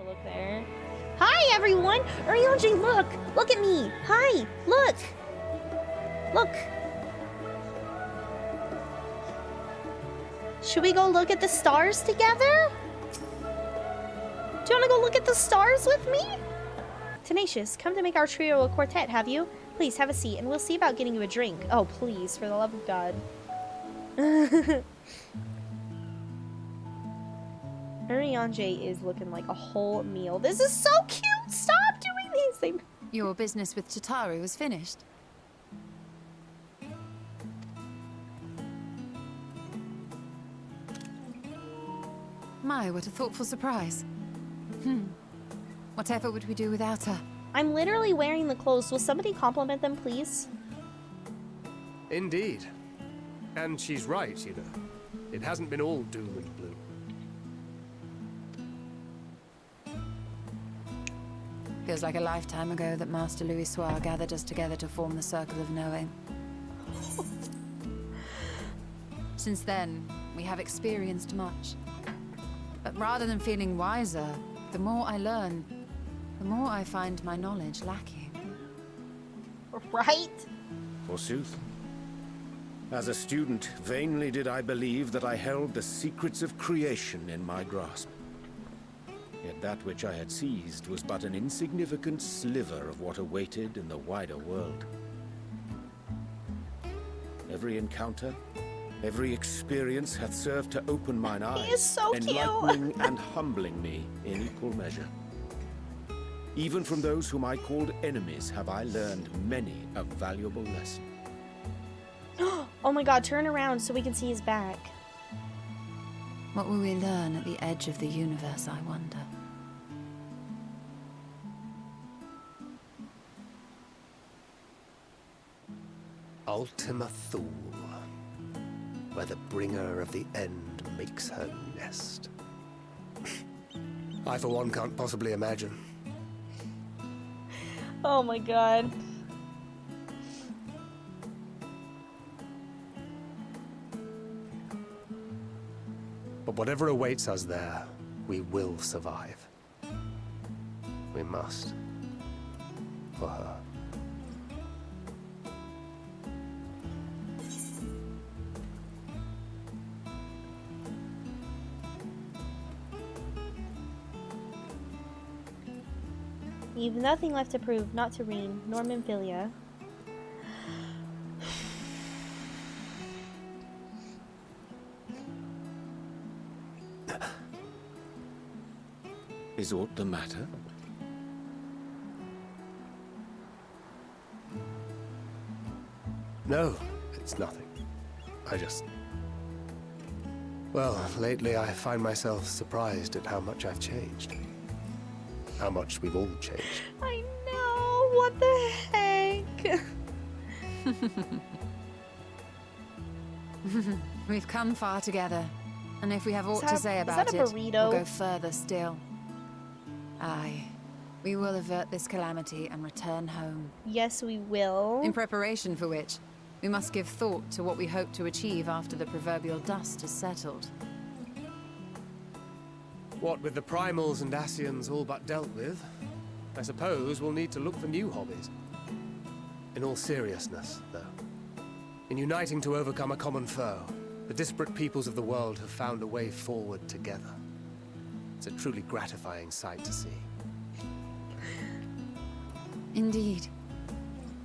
look there. Hi, everyone! Ryuji, look! Look at me! Hi! Look! Look! Should we go look at the stars together? Do you want to go look at the stars with me? Tenacious, come to make our trio a quartet, have you? Please, have a seat, and we'll see about getting you a drink. Oh, please, for the love of God. Urianje is looking like a whole meal. This is so cute! Stop doing these things! Your business with Chitaru is finished. My, what a thoughtful surprise. Whatever would we do without her? I'm literally wearing the clothes. Will somebody compliment them, please? Indeed. And she's right, you know. It hasn't been all doom and gloom. Feels like a lifetime ago that Master Louis Soir gathered us together to form the Circle of Knowing. Since then, we have experienced much. But rather than feeling wiser, the more I learn, the more I find my knowledge lacking. Right? Forsooth. As a student, vainly did I believe that I held the secrets of creation in my grasp. Yet that which I had seized was but an insignificant sliver of what awaited in the wider world. Every encounter, every experience hath served to open mine eyes, He is so enlightening and humbling me in equal measure. Even from those whom I called enemies have I learned many a valuable lesson. Oh my god, turn around so we can see his back. What will we learn at the edge of the universe, I wonder? Ultima Thule, where the bringer of the end makes her nest. I, for one, can't possibly imagine. Oh my god. But whatever awaits us there, we will survive. We must. For her. You've nothing left to prove, not to Reen, nor Memphilia. Is aught the matter? No, it's nothing. I just... Well, lately I find myself surprised at how much I've changed. How much we've all changed. I know, what the heck? We've come far together, and if we have aught to say about that a it, burrito? we'll go further still. Aye, we will avert this calamity and return home. Yes, we will. In preparation for which, we must give thought to what we hope to achieve after the proverbial dust is settled. What with the primals and Ascians all but dealt with, I suppose we'll need to look for new hobbies. In all seriousness, though, in uniting to overcome a common foe, the disparate peoples of the world have found a way forward together. It's a truly gratifying sight to see. Indeed.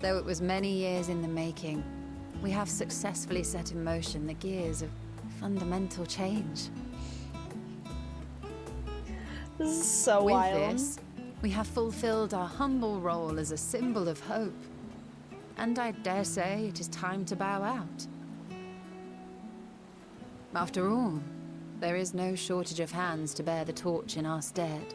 Though it was many years in the making, we have successfully set in motion the gears of fundamental change. This is so With wild. this, we have fulfilled our humble role as a symbol of hope. And I dare say it is time to bow out. After all, there is no shortage of hands to bear the torch in our stead.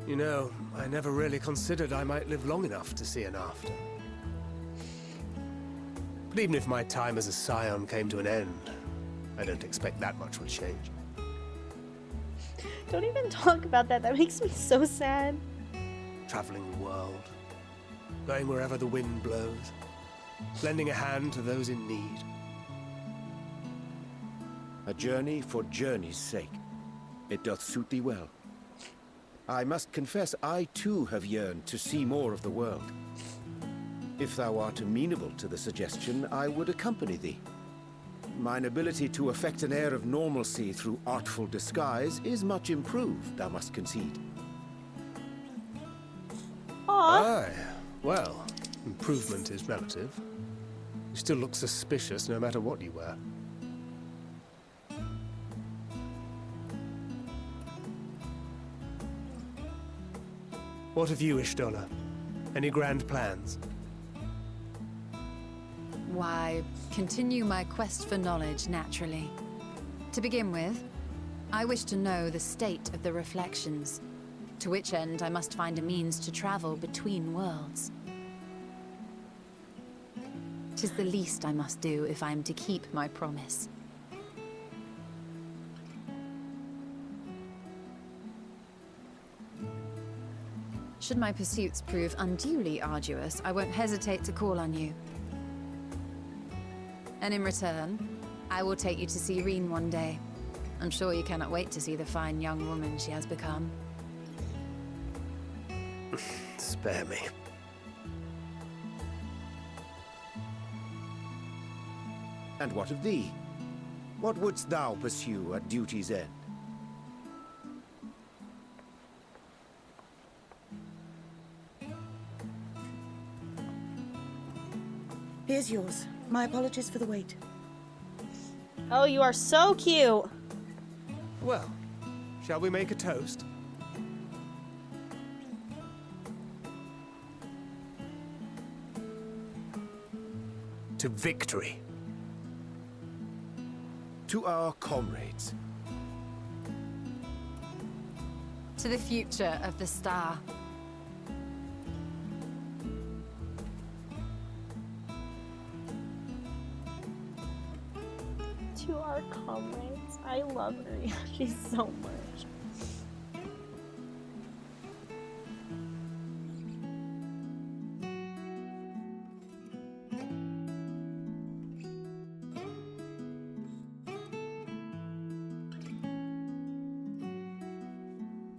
You know, I never really considered I might live long enough to see an after. But even if my time as a scion came to an end, I don't expect that much will change. Don't even talk about that. That makes me so sad. Traveling the world, going wherever the wind blows, lending a hand to those in need. A journey for journey's sake. It doth suit thee well. I must confess, I too have yearned to see more of the world. If thou art amenable to the suggestion, I would accompany thee. Mine ability to affect an air of normalcy through artful disguise is much improved, thou must concede. Aw. Aye. Well, improvement is relative. You still look suspicious no matter what you wear. What of you, Ishtola? Any grand plans? Why, continue my quest for knowledge, naturally. To begin with, I wish to know the state of the reflections, to which end I must find a means to travel between worlds. 'Tis the least I must do if I am to keep my promise. Should my pursuits prove unduly arduous, I won't hesitate to call on you. And in return, I will take you to see Reen one day. I'm sure you cannot wait to see the fine young woman she has become. Spare me. And what of thee? What wouldst thou pursue at duty's end? Here's yours. My apologies for the wait. Oh, you are so cute. Well, shall we make a toast? To victory. To our comrades. To the future of the star. To our comrades. I love her. She's so much.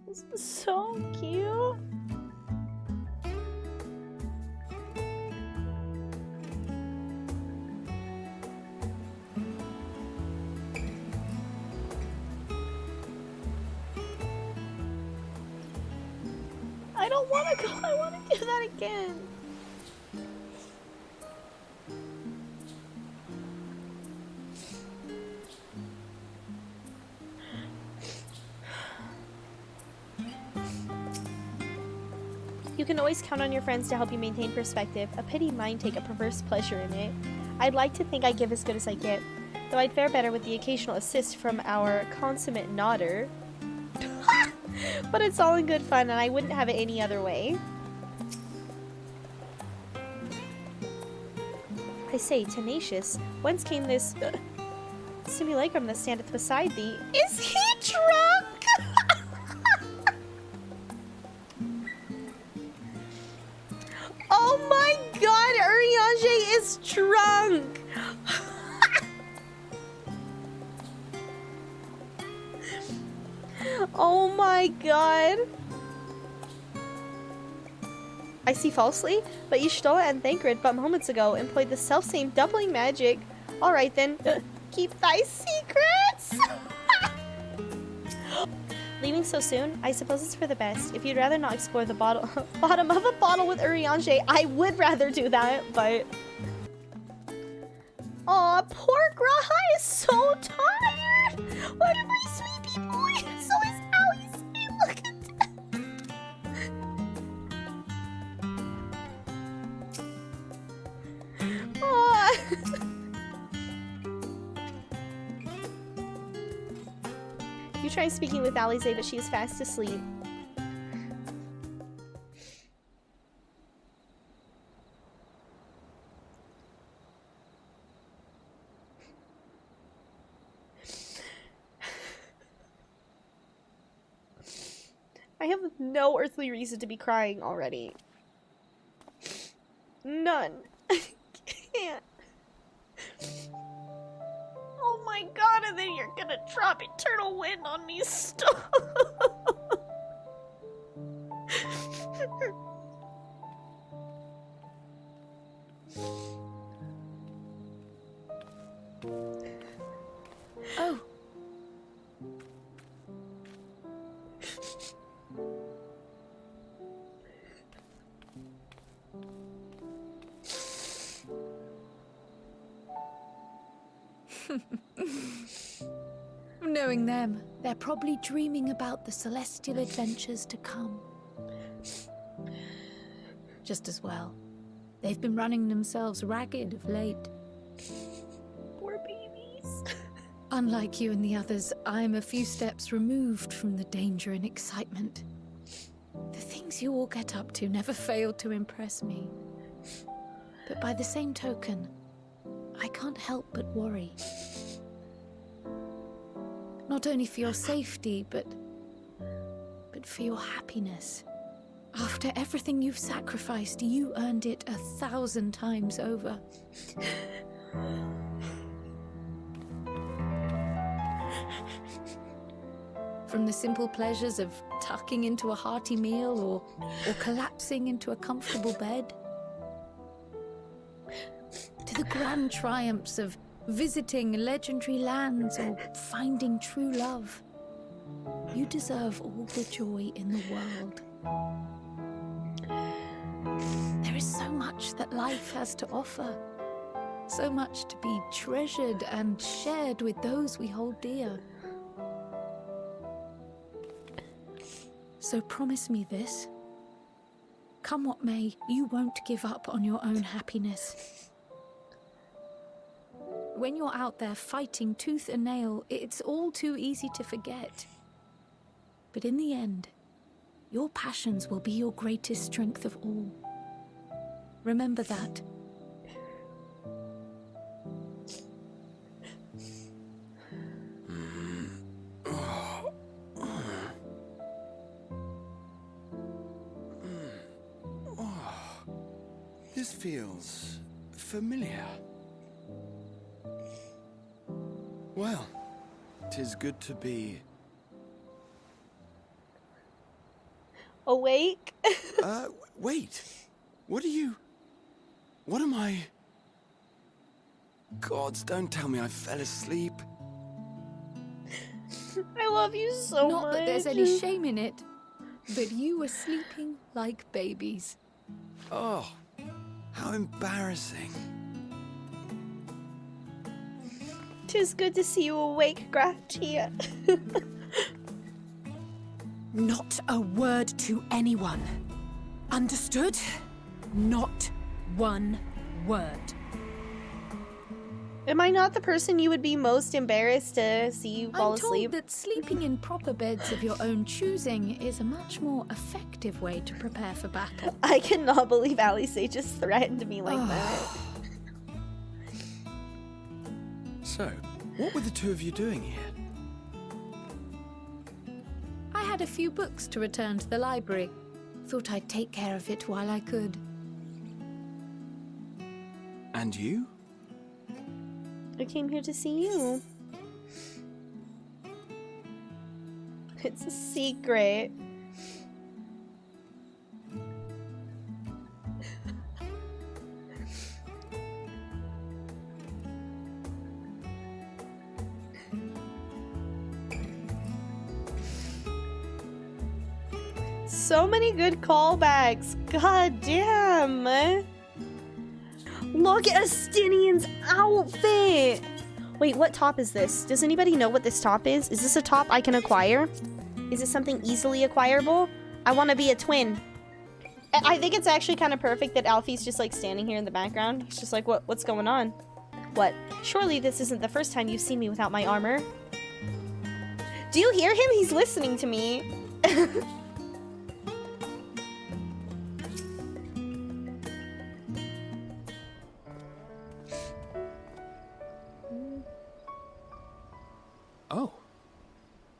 This is so cute. I don't want to go. I want to do that again. You can always count on your friends to help you maintain perspective. A pity mine take a perverse pleasure in it. I'd like to think I give as good as I get, though I'd fare better with the occasional assist from our consummate nodder. But it's all in good fun, and I wouldn't have it any other way. I say, Tenacious, whence came this simulacrum that standeth beside thee? Is he drunk? Oh my god, Urianger is drunk! Oh my god. I see falsely, but Y'shtola and Thancred but moments ago employed the self-same doubling magic. Alright then, keep thy secrets! Leaving so soon? I suppose it's for the best. If you'd rather not explore the bottom of a bottle with Urianger, I would rather do that, but... Aw, poor Graha is so tired! What a very sleepy boy! So is Alice! Look at that! Aw. You try speaking with Alize, but she is fast asleep. I have no earthly reason to be crying already. None. I can't. Oh my god, and then you're gonna gonna drop eternal wind on me. Stop. Oh. Knowing them, they're probably dreaming about the celestial adventures to come. Just as well. They've been running themselves ragged of late. Poor babies. Unlike you and the others, I'm a few steps removed from the danger and excitement. The things you all get up to never fail to impress me. But by the same token, I can't help but worry. Not only for your safety, but for your happiness. After everything you've sacrificed, you earned it 1,000 times over. From the simple pleasures of tucking into a hearty meal or collapsing into a comfortable bed, to the grand triumphs of visiting legendary lands or finding true love. You deserve all the joy in the world. There is so much that life has to offer. So much to be treasured and shared with those we hold dear. So promise me this. Come what may, you won't give up on your own happiness. When you're out there fighting tooth and nail, it's all too easy to forget. But in the end, your passions will be your greatest strength of all. Remember that. This feels familiar. Well, 'tis good to be... Awake? Wait. What am I... Gods, don't tell me I fell asleep. I love you so much. Not that there's any shame in it, but you were sleeping like babies. Oh, how embarrassing. 'Tis good to see you awake, Gratia. Not a word to anyone. Understood? Not one word. Am I not the person you would be most embarrassed to see you fall I'm asleep? told that sleeping in proper beds of your own choosing is a much more effective way to prepare for battle. I cannot believe Alice just threatened me like that. So, what were the two of you doing here? I had a few books to return to the library. Thought I'd take care of it while I could. And you? I came here to see you. It's a secret. So many good callbacks. God damn. Look at Astinian's outfit. Wait, what top is this? Does anybody know what this top is? Is this a top I can acquire? Is it something easily acquirable? I want to be a twin. I think it's actually kind of perfect that Alfie's just like standing here in the background. He's just like, what's going on? What? Surely this isn't the first time you've seen me without my armor. Do you hear him? He's listening to me. Oh.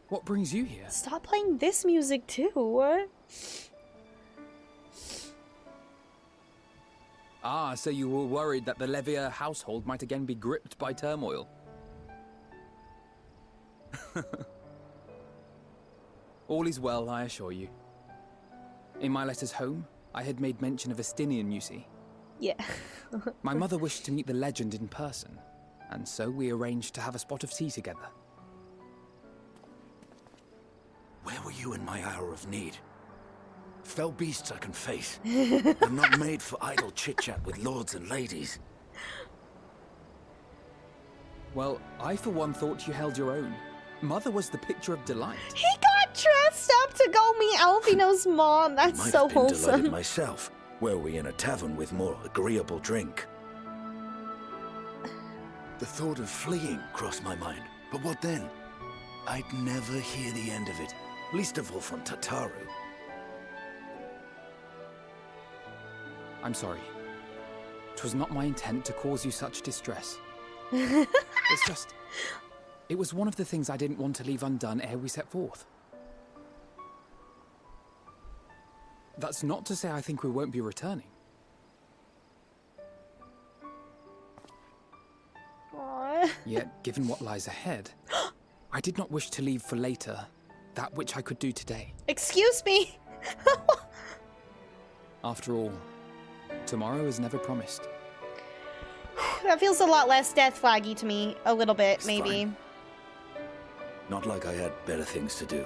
What brings you here? Stop playing this music too. Ah, so you were worried that the Levier household might again be gripped by turmoil. All is well, I assure you. In my letters home, I had made mention of Estinian, you see. Yeah. My mother wished to meet the legend in person, and so we arranged to have a spot of tea together. Where were you in my hour of need? Fell beasts I can face. I'm not made for idle chit-chat with lords and ladies. Well, I for one thought you held your own. Mother was the picture of delight. He got dressed up to go meet Alvino's mom. That's Might so have been wholesome. delighted myself, were we in a tavern with more agreeable drink. The thought of fleeing crossed my mind, but what then? I'd never hear the end of it, least of all from Tataru. I'm sorry. 'Twas not my intent to cause you such distress. It's just... It was one of the things I didn't want to leave undone ere we set forth. That's not to say I think we won't be returning. Aw. Yet, given what lies ahead, I did not wish to leave for later that which I could do today. Excuse me. After all, tomorrow is never promised. That feels a lot less death flaggy to me. A little bit, It's maybe. fine. Not like I had better things to do.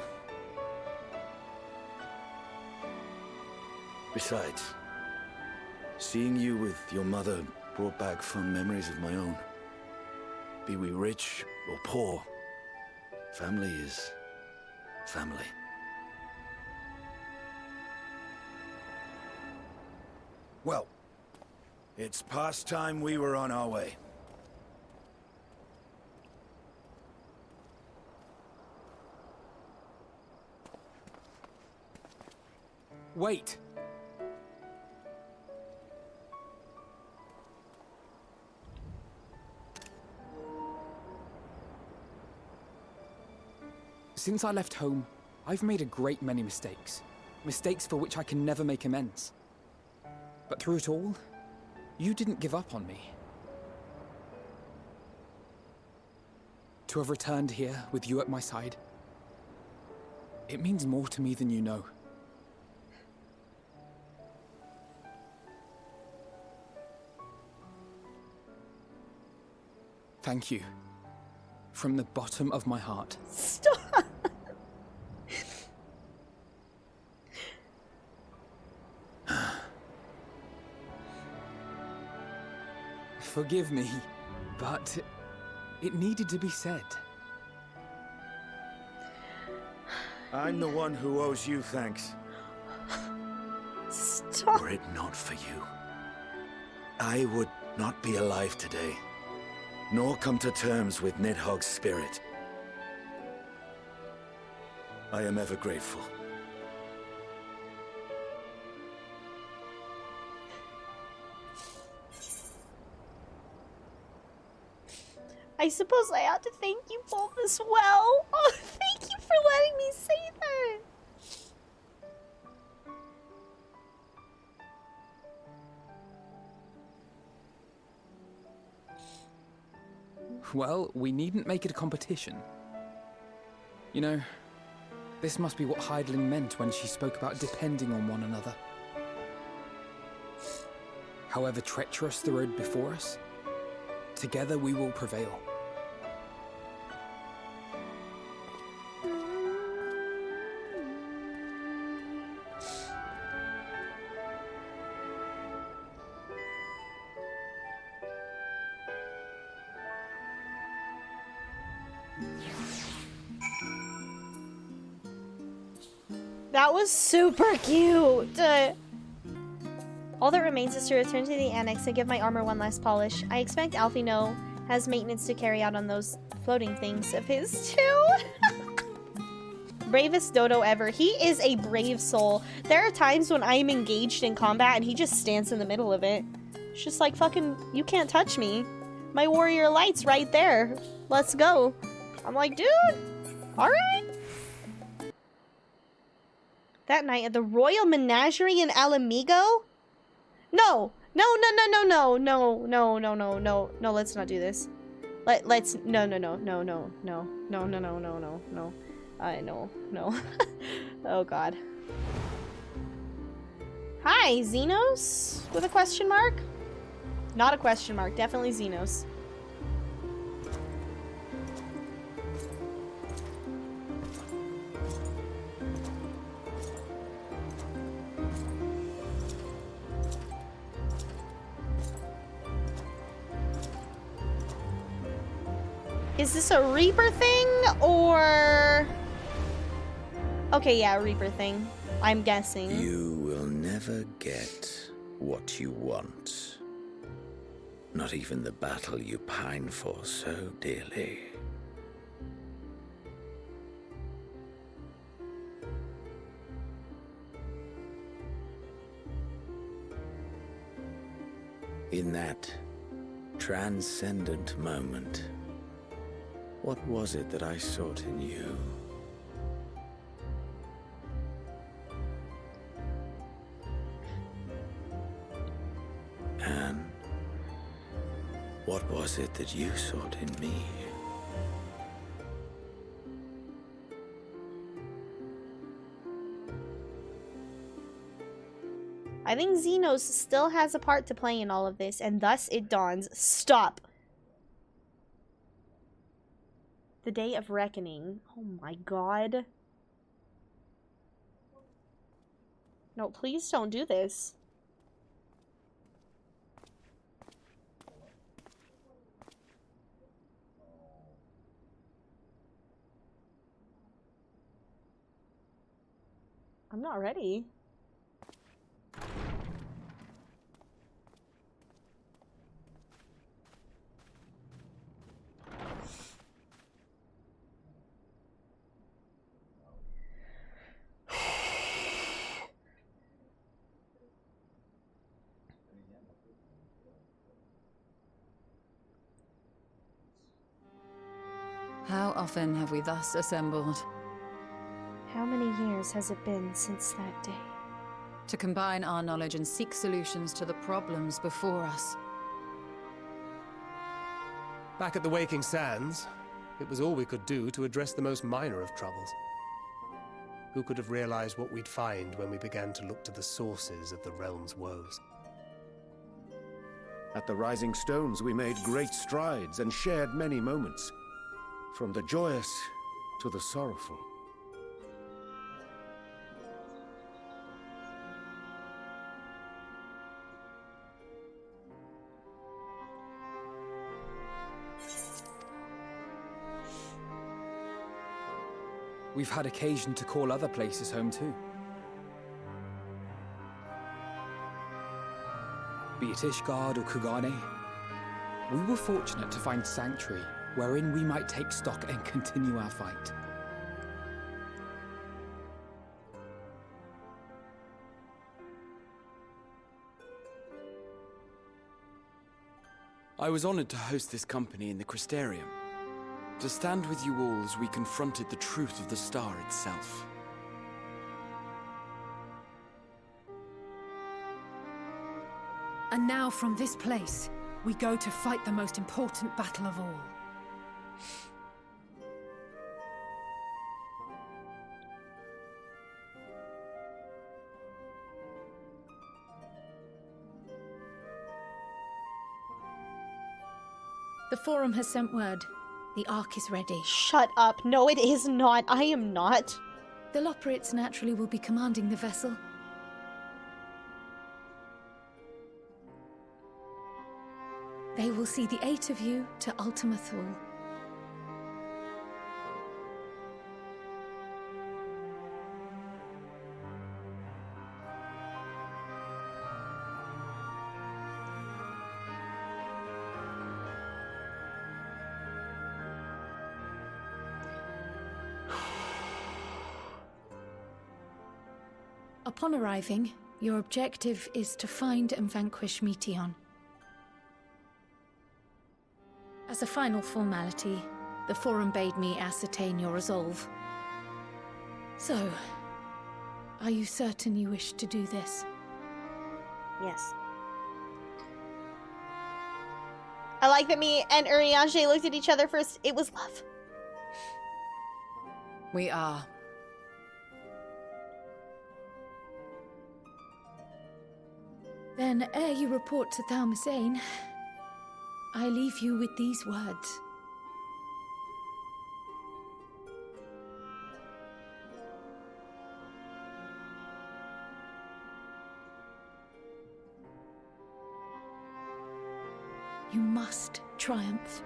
Besides, seeing you with your mother brought back fond memories of my own. Be we rich or poor, family is family. Well, it's past time we were on our way. Wait! Since I left home, I've made a great many mistakes. Mistakes for which I can never make amends. But through it all, you didn't give up on me. To have returned here with you at my side, it means more to me than you know. Thank you. From the bottom of my heart. Stop. Forgive me, but it needed to be said. I'm the one who owes you thanks. Stop. Were it not for you, I would not be alive today, nor come to terms with Nidhogg's spirit. I am ever grateful. I suppose I ought to thank you both as well. Oh, thank you for letting me say that. Well, we needn't make it a competition. You know, this must be what Hydaelyn meant when she spoke about depending on one another. However treacherous the road before us, together we will prevail. That was super cute. All that remains is to return to the annex and give my armor one last polish. I expect Alfino has maintenance to carry out on those floating things of his too. Bravest dodo ever. He is a brave soul. There are times when I am engaged in combat and he just stands in the middle of it. It's just like, fucking, you can't touch me. My warrior light's right there. Let's go. I'm like, dude, alright. That night at the Royal Menagerie in Alamigo? No, let's not do this. Let's no. No. Oh god. Hi, Xenos? With a question mark? Not a question mark, definitely Xenos. Is this a Reaper thing, or... Okay, yeah, Reaper thing. I'm guessing. You will never get what you want. Not even the battle you pine for so dearly. In that transcendent moment, what was it that I sought in you? And what was it that you sought in me? I think Xenos still has a part to play in all of this, and thus it dawns. Stop! The Day of Reckoning. Oh my god. No, please don't do this. I'm not ready. How often have we thus assembled? How many years has it been since that day? To combine our knowledge and seek solutions to the problems before us. Back at the Waking Sands, it was all we could do to address the most minor of troubles. Who could have realized what we'd find when we began to look to the sources of the realm's woes? At the Rising Stones, we made great strides and shared many moments. From the joyous to the sorrowful. We've had occasion to call other places home too. Be it Ishgard or Kugane, we were fortunate to find sanctuary wherein we might take stock and continue our fight. I was honored to host this company in the Crystarium, to stand with you all as we confronted the truth of the star itself. And now from this place, we go to fight the most important battle of all. The Forum has sent word. The Ark is ready. Shut up. No, it is not. I am not. The Loporrits naturally will be commanding the vessel. They will see the 8 of you to Ultima Thule. Upon arriving, your objective is to find and vanquish Meteon. As a final formality, the Forum bade me ascertain your resolve. So, are you certain you wish to do this? Yes. I like that me and Urianger looked at each other first. It was love. We are. Then, ere you report to Thalmasane, I leave you with these words. You must triumph.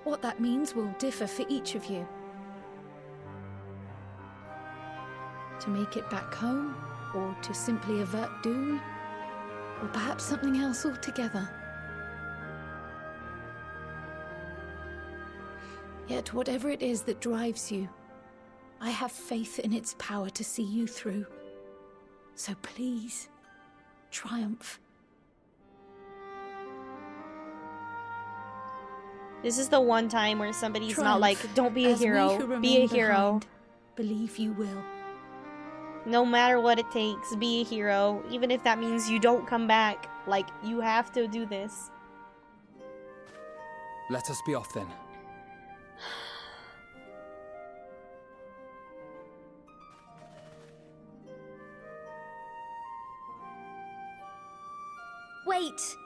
What that means will differ for each of you. To make it back home, or to simply avert doom, or perhaps something else altogether. Yet whatever it is that drives you, I have faith in its power to see you through. So please, triumph. This is the one time where somebody's not Triumph, like, don't be a as we who hero, be remain a hero. behind believe you will. No matter what it takes, be a hero. Even if that means you don't come back. Like, you have to do this. Let us be off then. Wait!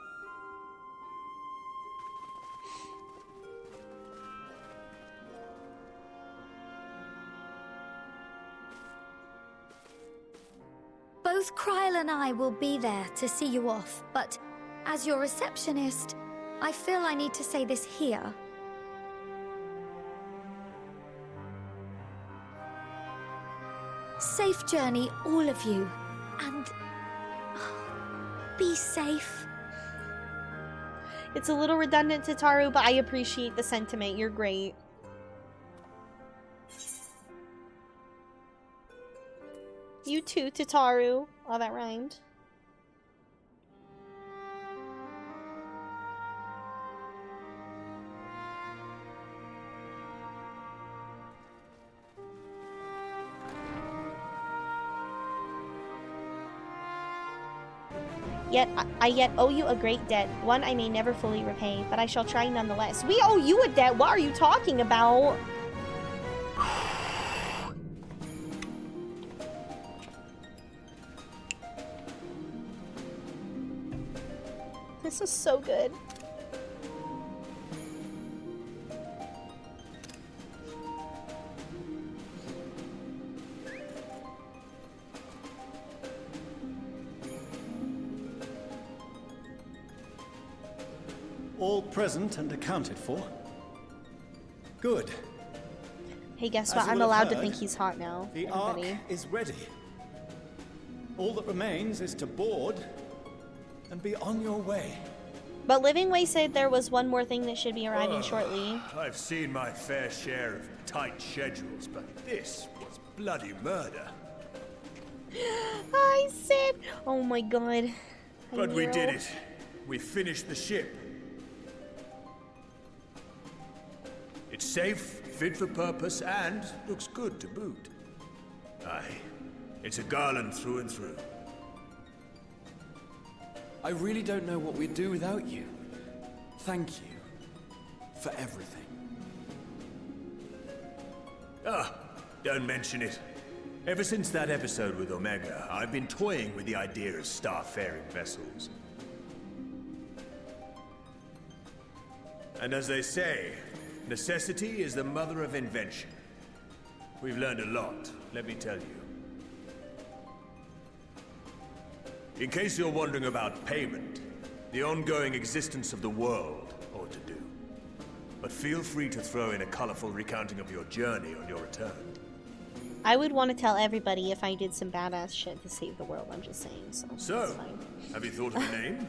Both Kryl and I will be there to see you off, but as your receptionist, I feel I need to say this here. Safe journey, all of you, and be safe. It's a little redundant, Tataru, but I appreciate the sentiment. You're great. You too, Tataru. Oh, that rhymed. Yet, I yet owe you a great debt, one I may never fully repay, but I shall try nonetheless. We owe you a debt? What are you talking about? This is so good. All present and accounted for? Good. Hey, guess As what? you I'm will have allowed to heard, think he's hot now. The everybody. Ark is ready. All that remains is to board and be on your way. But Living Way said there was one more thing that should be arriving shortly. I've seen my fair share of tight schedules, but this was bloody murder. I said, oh my god. But we did it. We finished the ship. It's safe, fit for purpose, and looks good to boot. Aye, it's a garland through and through. I really don't know what we'd do without you. Thank you for everything. Ah, don't mention it. Ever since that episode with Omega, I've been toying with the idea of star-faring vessels. And as they say, necessity is the mother of invention. We've learned a lot, let me tell you. In case you're wondering about payment, the ongoing existence of the world ought to do. But feel free to throw in a colorful recounting of your journey on your return. I would want to tell everybody if I did some badass shit to save the world, I'm just saying, so So, that's fine. have you thought of a name?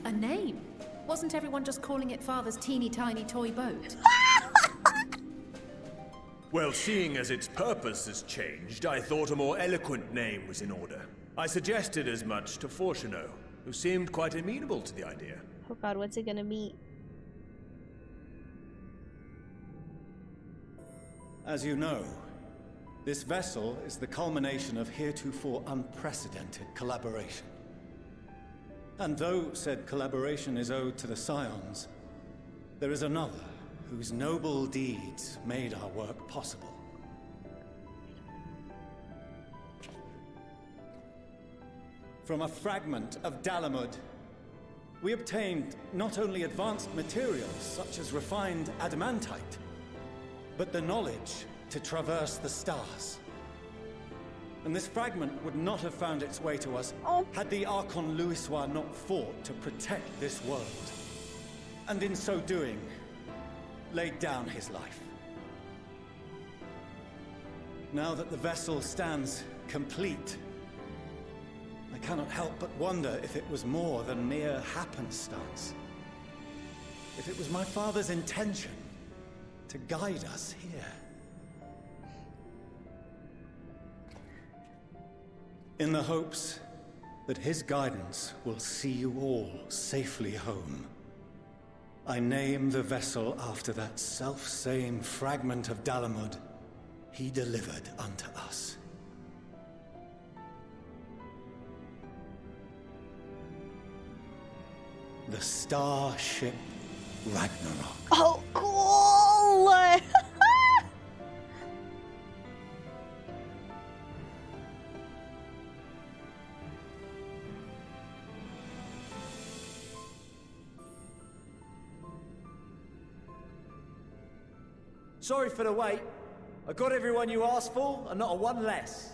A name? Wasn't everyone just calling it Father's teeny tiny toy boat? Well, seeing as its purpose has changed, I thought a more eloquent name was in order. I suggested as much to Fortuno, who seemed quite amenable to the idea. Oh god, what's it gonna be? As you know, This vessel is the culmination of heretofore unprecedented collaboration. And though said collaboration is owed to the Scions, there is another whose noble deeds made our work possible. From a fragment of Dalamud, we obtained not only advanced materials such as refined adamantite, but the knowledge to traverse the stars. And this fragment would not have found its way to us had the Archon Louisois not fought to protect this world. And in so doing, laid down his life. Now that the vessel stands complete, I cannot help but wonder if it was more than mere happenstance. If it was my father's intention to guide us here. In the hopes that his guidance will see you all safely home, I name the vessel after that self-same fragment of Dalamud he delivered unto us. The Starship Ragnarok. Oh, cool! Sorry for the wait. I got everyone you asked for, and not a one less.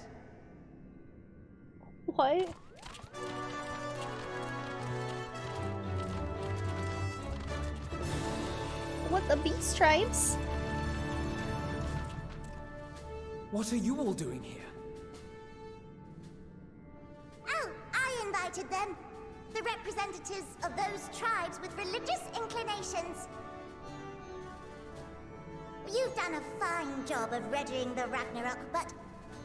What? What, the beast tribes? What are you all doing here? Oh, I invited them. The representatives of those tribes with religious inclinations. You've done a fine job of readying the Ragnarok, but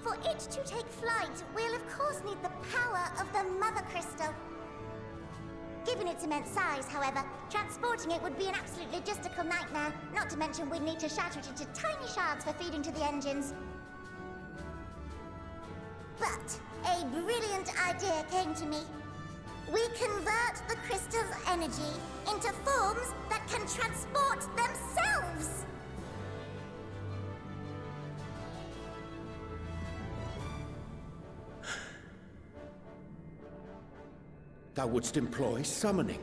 for it to take flight, we'll of course need the power of the Mother Crystal. Given its immense size, however, transporting it would be an absolute logistical nightmare, not to mention we'd need to shatter it into tiny shards for feeding to the engines. But a brilliant idea came to me. We convert the crystal's energy into forms that can transport themselves! Thou wouldst employ summoning,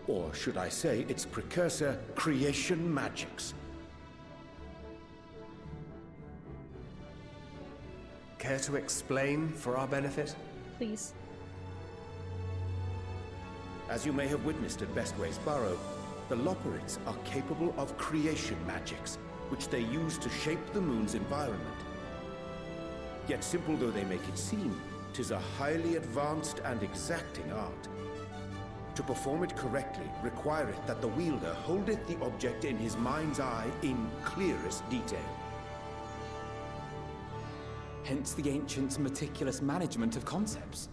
or should I say its precursor, creation magics. Care to explain for our benefit? Please. As you may have witnessed at Bestway's Burrow, the Loperites are capable of creation magics, which they use to shape the moon's environment. Yet simple though they make it seem, 'tis a highly advanced and exacting art. To perform it correctly requireth that the wielder holdeth the object in his mind's eye in clearest detail. Hence the ancients' meticulous management of concepts.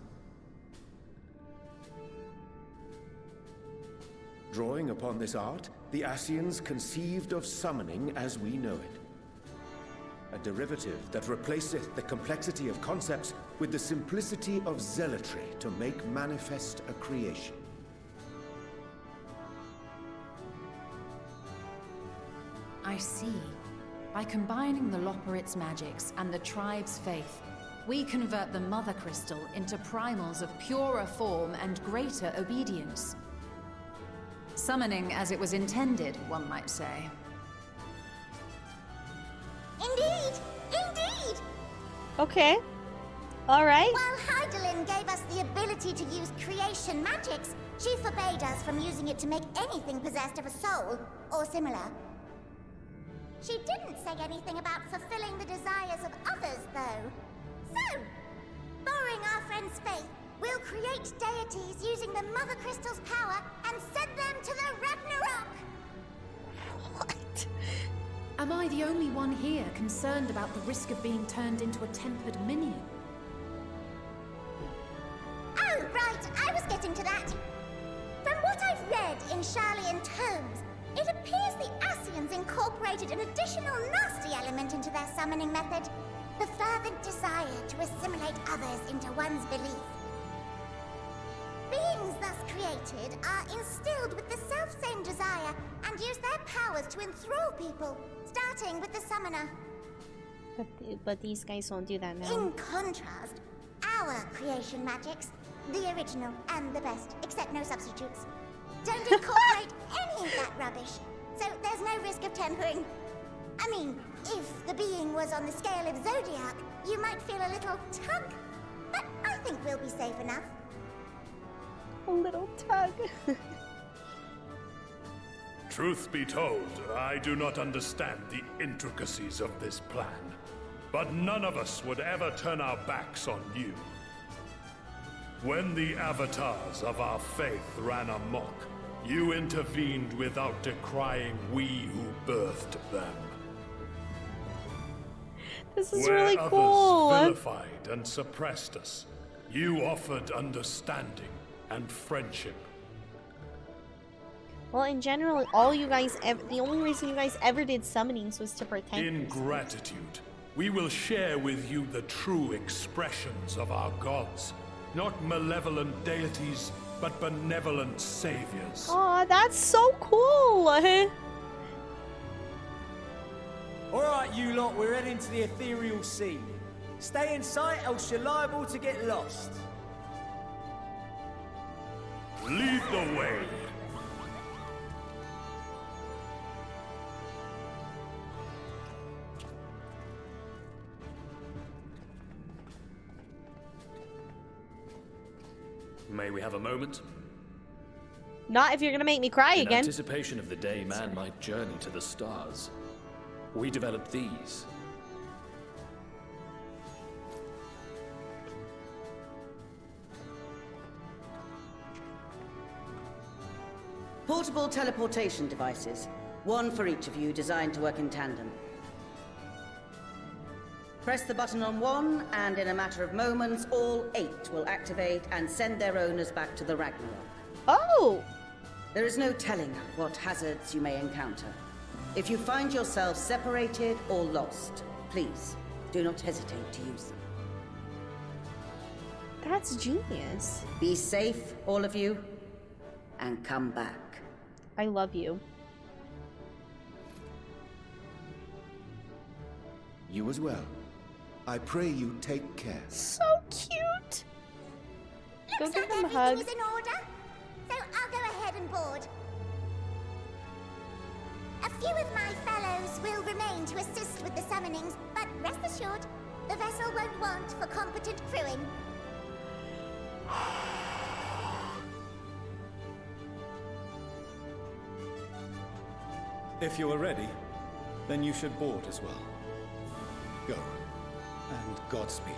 Drawing upon this art, the Ascians conceived of summoning as we know it. A derivative that replaceth the complexity of concepts with the simplicity of zealotry to make manifest a creation. I see. By combining the Loperites' magics and the tribe's faith, we convert the Mother Crystal into primals of purer form and greater obedience. Summoning as it was intended, one might say. Indeed! Indeed! Okay. Alright. While Heidelin gave us the ability to use creation magics, she forbade us from using it to make anything possessed of a soul, or similar. She didn't say anything about fulfilling the desires of others, though. So, borrowing our friend's faith, we'll create deities using the Mother Crystal's power and send them to the Ragnarok! What? Am I the only one here concerned about the risk of being turned into a tempered minion? Oh, right, I was getting to that. From what I've read in Sharlayan tomes, it appears the Ascians incorporated an additional nasty element into their summoning method. The fervent desire to assimilate others into one's belief. Beings thus created are instilled with the self-same desire and use their powers to enthrall people, starting with the summoner. But these guys won't do that now. In contrast, our creation magics, the original and the best, except no substitutes, don't incorporate any of that rubbish, so there's no risk of tempering. I mean, if the being was on the scale of Zodiac, you might feel a little tug, but I think we'll be safe enough. A little tug. Truth be told, I do not understand the intricacies of this plan. But none of us would ever turn our backs on you. When the avatars of our faith ran amok, you intervened without decrying we who birthed them. This is Where really others cool. vilified and suppressed us, you offered understanding and friendship. Well, in general, all you guys the only reason you guys ever did summonings was to protect In yourself. gratitude, we will share with you the true expressions of our gods. Not malevolent deities, but benevolent saviors. Aw, that's so cool! Alright, you lot, we're heading to the ethereal sea. Stay in sight, else you're liable to get lost. Lead the way. May we have a moment? Not if you're gonna make me cry In again. anticipation of the day man might journey to the stars, we developed these. Portable teleportation devices. One for each of you, designed to work in tandem. Press the button on one, and in a matter of moments, all 8 will activate and send their owners back to the Ragnarok. Oh! There is no telling what hazards you may encounter. If you find yourself separated or lost, please do not hesitate to use them. That's genius. Be safe, all of you, and come back. I love you. You as well. I pray you take care. So cute! Go Looks give like them a hug. everything is in order, so I'll go ahead and board. A few of my fellows will remain to assist with the summonings, but rest assured, the vessel won't want for competent crewing. If you are ready, then you should board as well. Go, and Godspeed.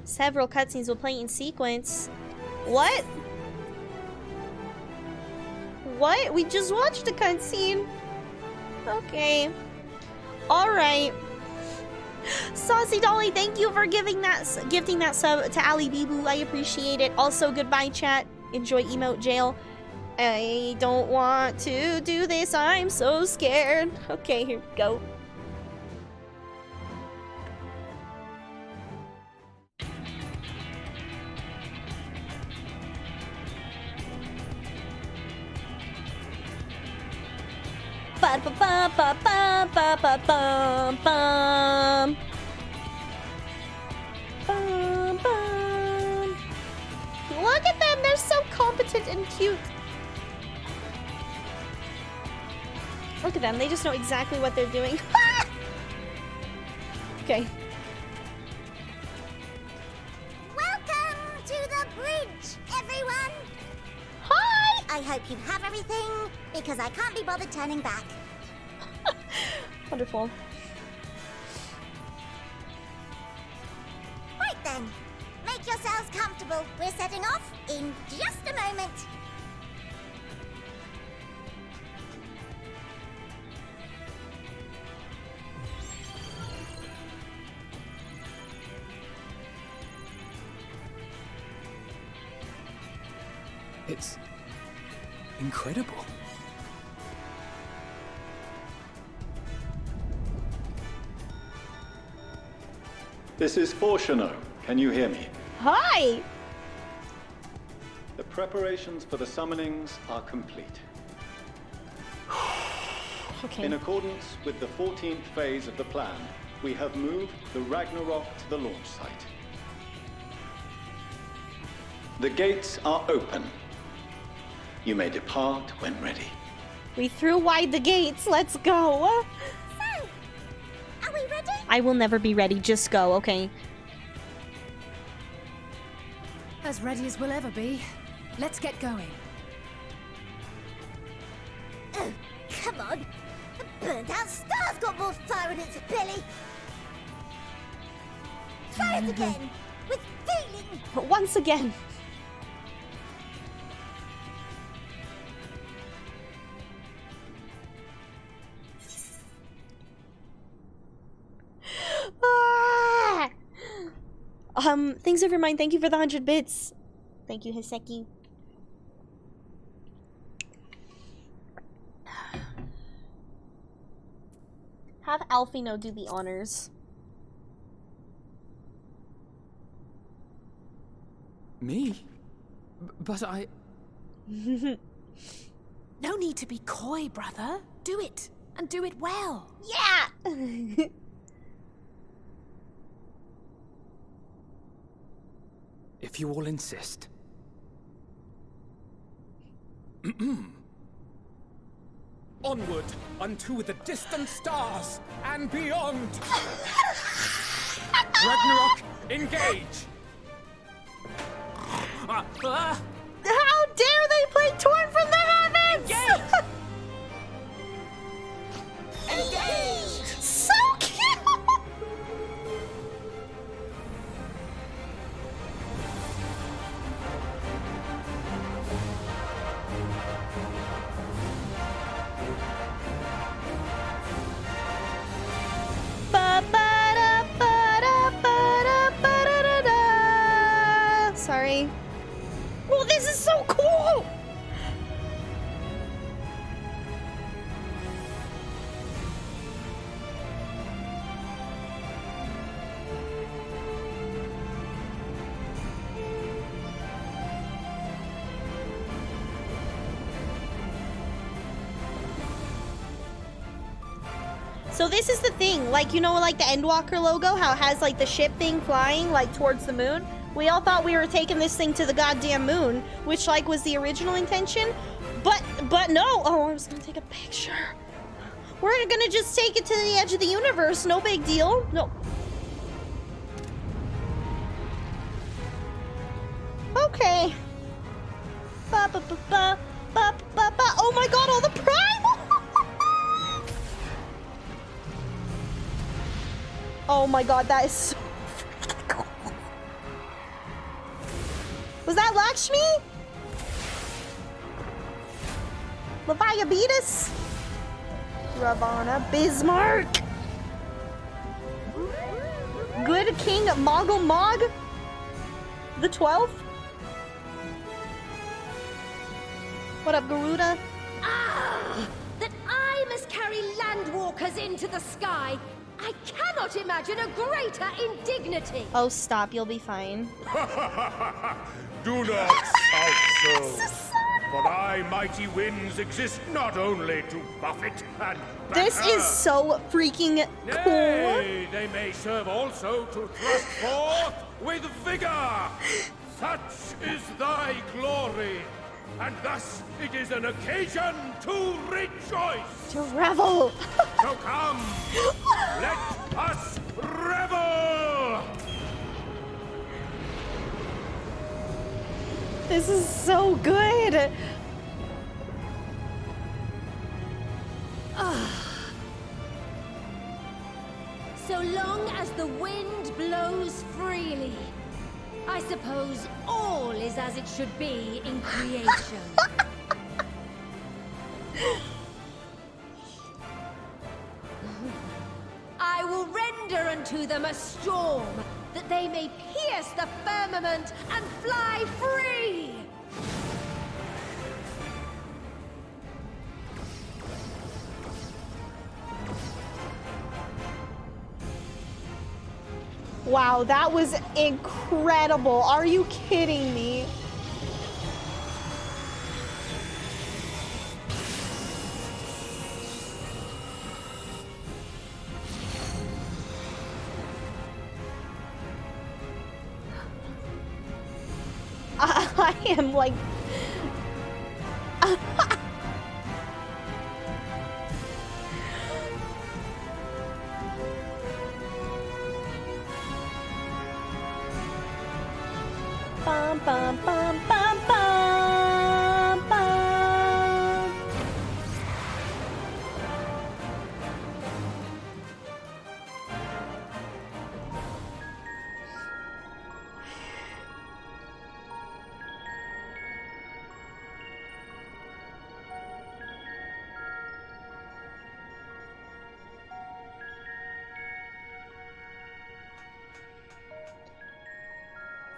Several cutscenes will play in sequence. What? What? We just watched a cutscene. Okay. Alright. Saucy Dolly, thank you for gifting that sub to Ali Bibu. I appreciate it. Also, goodbye, chat. Enjoy emote jail. I don't want to do this. I'm so scared. Okay, here we go. Ba ba ba ba ba ba ba bum bum. Bum bum. Look at them, they're so competent and cute. Look at them, they just know exactly what they're doing. Okay. Welcome to the bridge, everyone! Hi! I hope you have everything, because I can't be bothered turning back. Wonderful. Right then, make yourselves comfortable. We're setting off in just a moment. It's incredible. This is Fortuno. Can you hear me? Hi! The preparations for the summonings are complete. Okay. In accordance with the 14th phase of the plan, we have moved the Ragnarok to the launch site. The gates are open. You may depart when ready. We threw wide the gates. Let's go. So, are we ready? I will never be ready. Just go, okay? As ready as we'll ever be. Let's get going. Oh, come on. The burnt-out star's got more fire in its belly. Try it again, with feeling. Once again. Ah! Things of your mind. Thank you for the 100 bits. Thank you, Hiseki. Have Alfino do the honors. Me? But I... No need to be coy, brother. Do it, and do it well. Yeah! If you all insist. Onward unto the distant stars and beyond. Ragnarok, engage. How dare they play Torn from the Heavens! Engage! So cute! Sorry. Oh, this is so cool! So this is the thing, like, you know, like the Endwalker logo, how it has like the ship thing flying like towards the moon? We all thought we were taking this thing to the goddamn moon, which like was the original intention, but no. Oh, I was gonna take a picture. We're gonna just take it to the edge of the universe, no big deal. No. Okay. Ba ba ba ba ba ba ba. Oh my god, all the primal! Oh my god, that is so freaking cool. Was that Lakshmi? Leviabetus? Ravana, Bismarck? Good King Moggle Mog? The 12th? What up, Garuda? Ah! That I must carry landwalkers into the sky! I cannot imagine a greater indignity! Oh, stop, you'll be fine. Do not shout so. For I, mighty winds, exist not only to buffet and batter. This is so freaking cool. Nay, they may serve also to thrust forth with vigor. Such is thy glory, and thus it is an occasion to rejoice. To revel. So come, let us revel. This is so good. So long as the wind blows freely, I suppose all is as it should be in creation. I will render unto them a storm, that they may pierce the firmament and fly free! Wow, that was incredible. Are you kidding me? I am like... Bum, bum, bum, bum, bum, bum.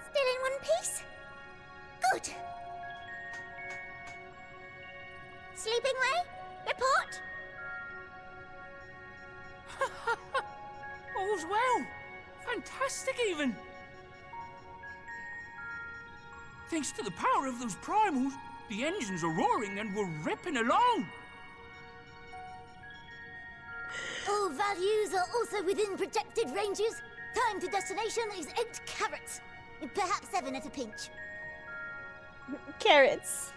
Still in one piece? Good. Sleeping way? Report? All's well. Fantastic, even. Thanks to the power of those primals, the engines are roaring and we're ripping along. All values are also within projected ranges. Time to destination is 8 carats. Perhaps 7 at a pinch. Carrots.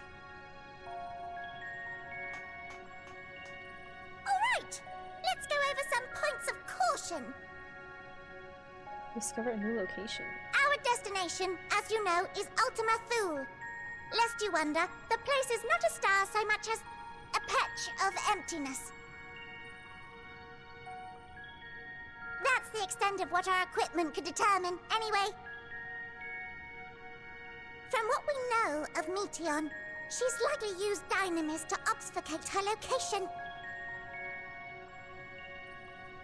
Alright, let's go over some points of caution. Discover a new location. Our destination, as you know, is Ultima Thule. Lest you wonder, the place is not a star so much as a patch of emptiness. That's the extent of what our equipment could determine, anyway. From what we know of Meteon, she's likely used dynamis to obfuscate her location.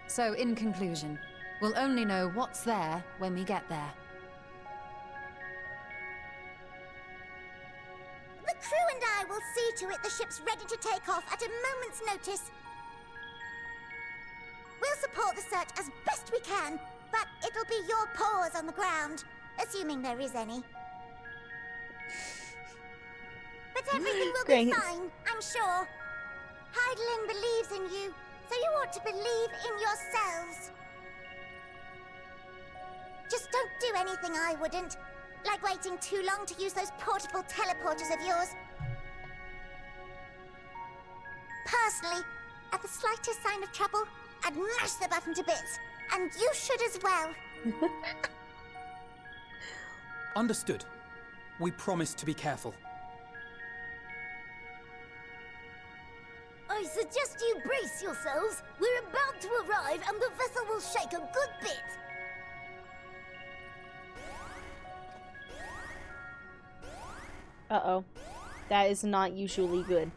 So, in conclusion, we'll only know what's there when we get there. The crew and I will see to it the ship's ready to take off at a moment's notice. We'll support the search as best we can, but it'll be your paws on the ground, assuming there is any. But everything will be fine, I'm sure. Heidelin believes in you, so you ought to believe in yourselves. Just don't do anything I wouldn't, like waiting too long to use those portable teleporters of yours. Personally, at the slightest sign of trouble, I'd mash the button to bits, and you should as well. Understood. We promise to be careful. I suggest you brace yourselves. We're about to arrive and the vessel will shake a good bit. Uh-oh. That is not usually good.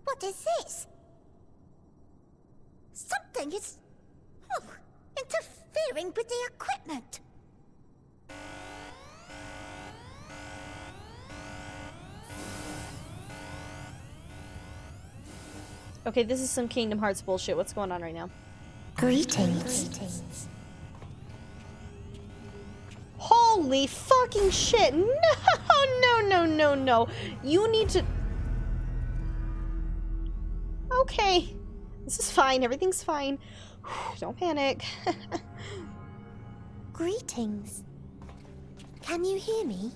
What is this? Something is... interfering with the equipment. Okay, this is some Kingdom Hearts bullshit. What's going on right now? Greetings. Holy fucking shit! No, no, no, no, no. You need to... Okay. This is fine. Everything's fine. Don't panic. Greetings. Can you hear me?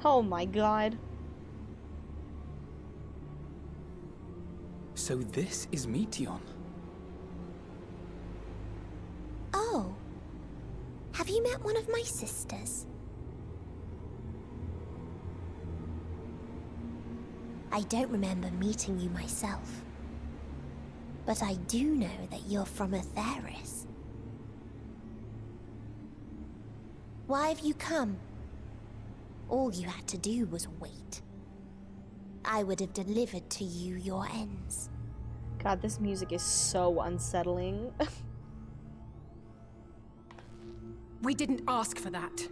Oh my god. So this is Meteon. Oh. Have you met one of my sisters? I don't remember meeting you myself. But I do know that you're from Atheris. Why have you come? All you had to do was wait. I would have delivered to you your ends. God, this music is so unsettling. We didn't ask for that.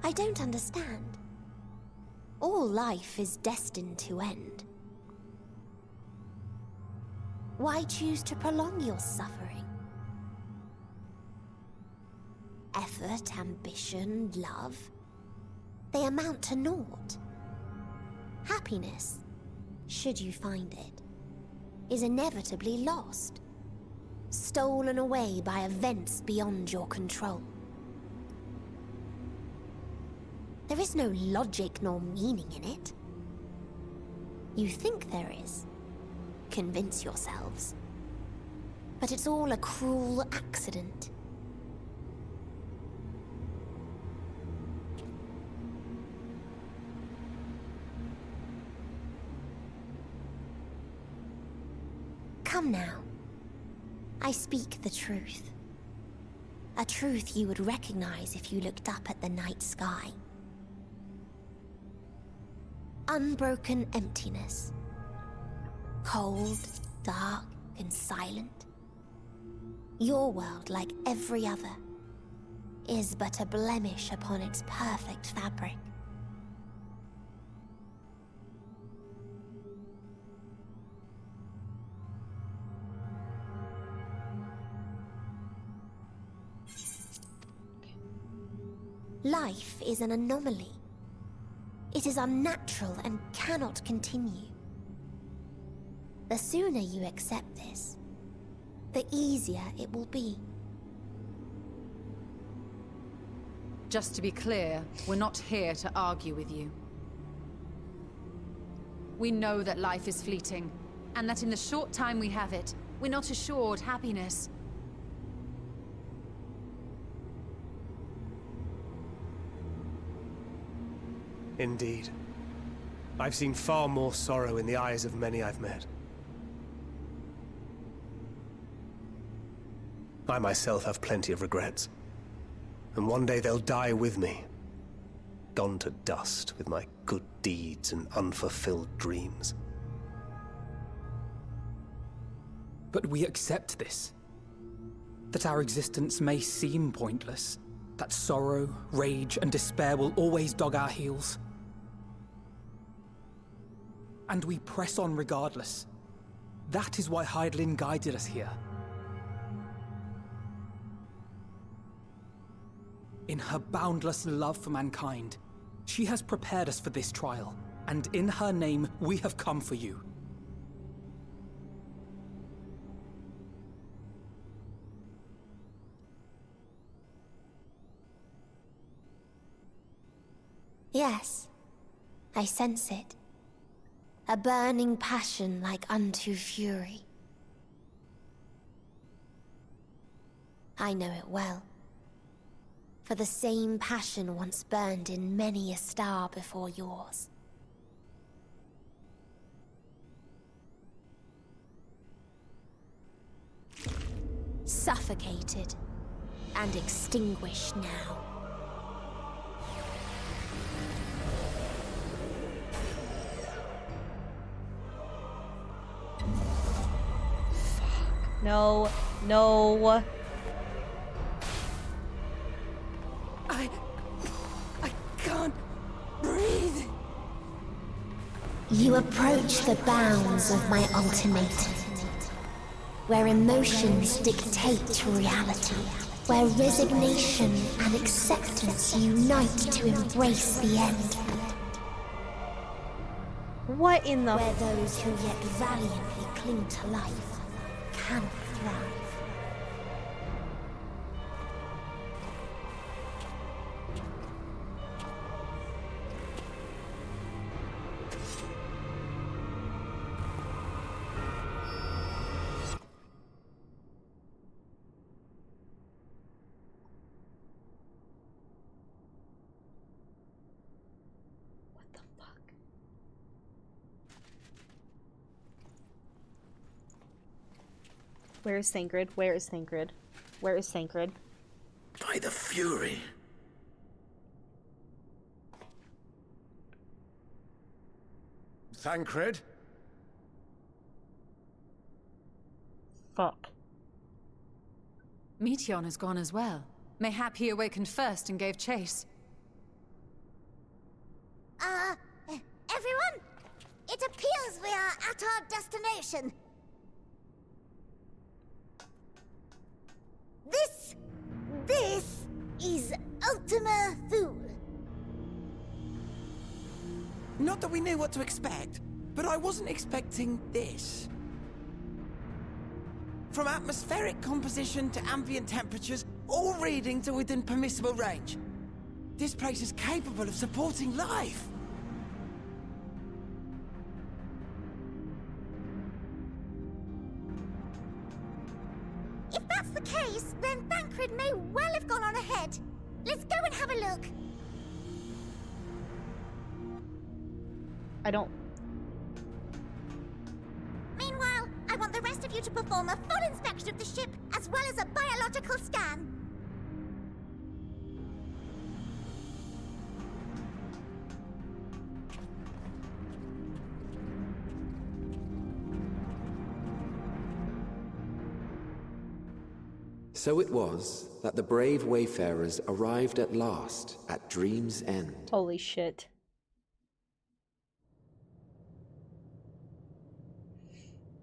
I don't understand. All life is destined to end. Why choose to prolong your suffering? Effort, ambition, love, they amount to naught. Happiness, should you find it, is inevitably lost, stolen away by events beyond your control. There is no logic nor meaning in it. You think there is. Convince yourselves. But it's all a cruel accident. Come now. I speak the truth. A truth you would recognize if you looked up at the night sky. Unbroken emptiness. Cold, dark, and silent. Your world, like every other, is but a blemish upon its perfect fabric. Life is an anomaly. It is unnatural and cannot continue. The sooner you accept this, the easier it will be. Just to be clear, we're not here to argue with you. We know that life is fleeting, and that in the short time we have it, we're not assured happiness. Indeed. I've seen far more sorrow in the eyes of many I've met. I myself have plenty of regrets. And one day they'll die with me. Gone to dust with my good deeds and unfulfilled dreams. But we accept this. That our existence may seem pointless. That sorrow, rage, and despair will always dog our heels. And we press on regardless. That is why Hydaelyn guided us here. In her boundless love for mankind, she has prepared us for this trial, and in her name, we have come for you. Yes, I sense it. A burning passion like unto fury. I know it well. For the same passion once burned in many a star before yours. Suffocated and extinguished now. No, no. I can't breathe. You approach the bounds of my ultimatum, where emotions dictate reality, where resignation and acceptance unite to embrace the end. What in the... Where those who yet valiantly cling to life cannot thrive. Where is Thancred? Where is Thancred? Where is Thancred? By the Fury. Thancred? Fuck. Meteon has gone as well. Mayhap he awakened first and gave chase. at our destination. This is Ultima Thule. Not that we knew what to expect, but I wasn't expecting this. From atmospheric composition to ambient temperatures, all reading to within permissible range. This place is capable of supporting life. If that's the case, then Thancred may well have gone on ahead. Let's go and have a look. I don't... Meanwhile, I want the rest of you to perform a full inspection of the ship, as well as a biological scan. So it was that the brave wayfarers arrived at last at Dream's End. Holy shit.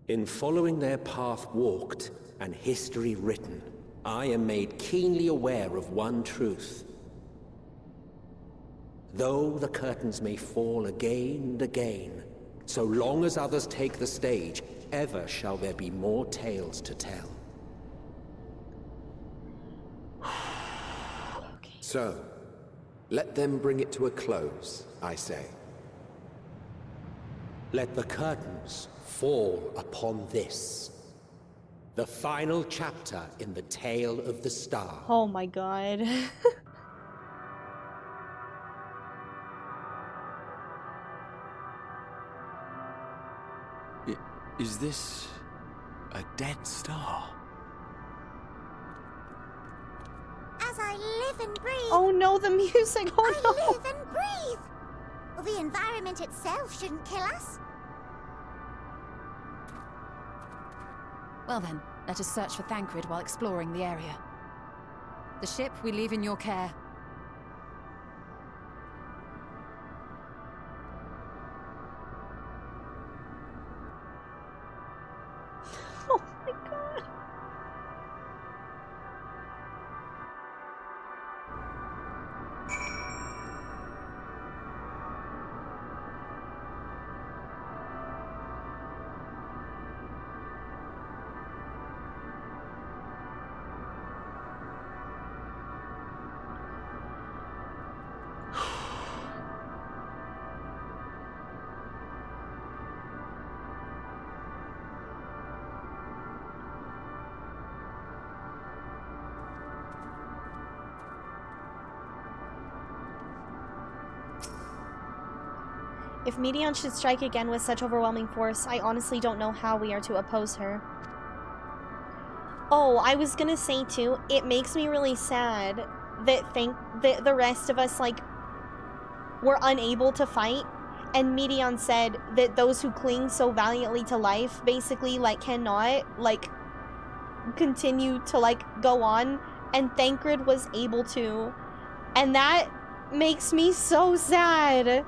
In following their path walked and history written, I am made keenly aware of one truth. Though the curtains may fall again and again, so long as others take the stage, ever shall there be more tales to tell. So, let them bring it to a close, I say. Let the curtains fall upon this, the final chapter in the tale of the star. Oh my god. Is this a dead star? As I live and breathe. Oh no, the music. Oh no. I live and breathe. Well, the environment itself shouldn't kill us. Well then, let us search for Thancred while exploring the area. The ship we leave in your care. Oh my god. If Medion should strike again with such overwhelming force, I honestly don't know how we are to oppose her. Oh, I was gonna say too, it makes me really sad that the rest of us, like, were unable to fight, and Medion said that those who cling so valiantly to life basically, like, cannot, like, continue to, like, go on, and Thancred was able to. And that makes me so sad.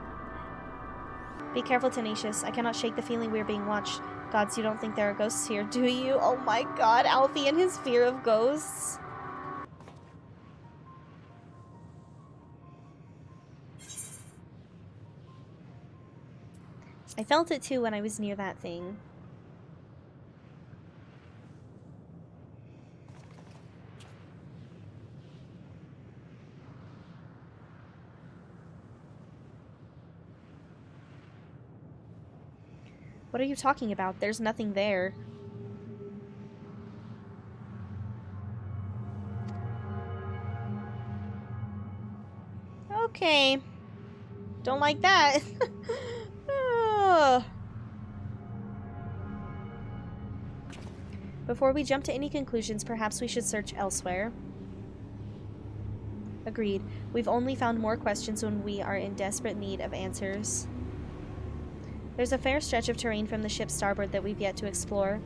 Be careful, Tenacious. I cannot shake the feeling we are being watched. Gods, you don't think there are ghosts here, do you? Oh my god, Alfie and his fear of ghosts. I felt it too when I was near that thing. What are you talking about? There's nothing there. Okay. Don't like that. Before we jump to any conclusions, perhaps we should search elsewhere. Agreed. We've only found more questions when we are in desperate need of answers. There's a fair stretch of terrain from the ship's starboard that we've yet to explore.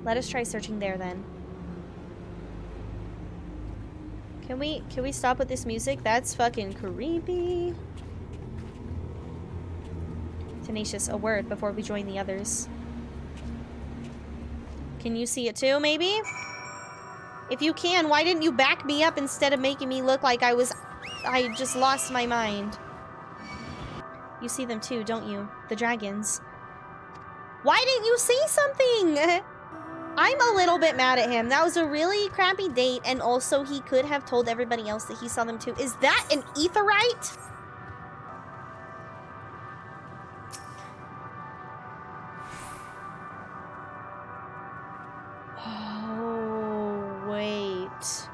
Let us try searching there then. Can we stop with this music? That's fucking creepy. Tenacious, a word before we join the others. Can you see it too, maybe? If you can, why didn't you back me up instead of making me look like I just lost my mind? You see them too, don't you? The dragons. Why didn't you say something? I'm a little bit mad at him. That was a really crappy date, and also he could have told everybody else that he saw them too. Is that an aetheryte? Oh, wait.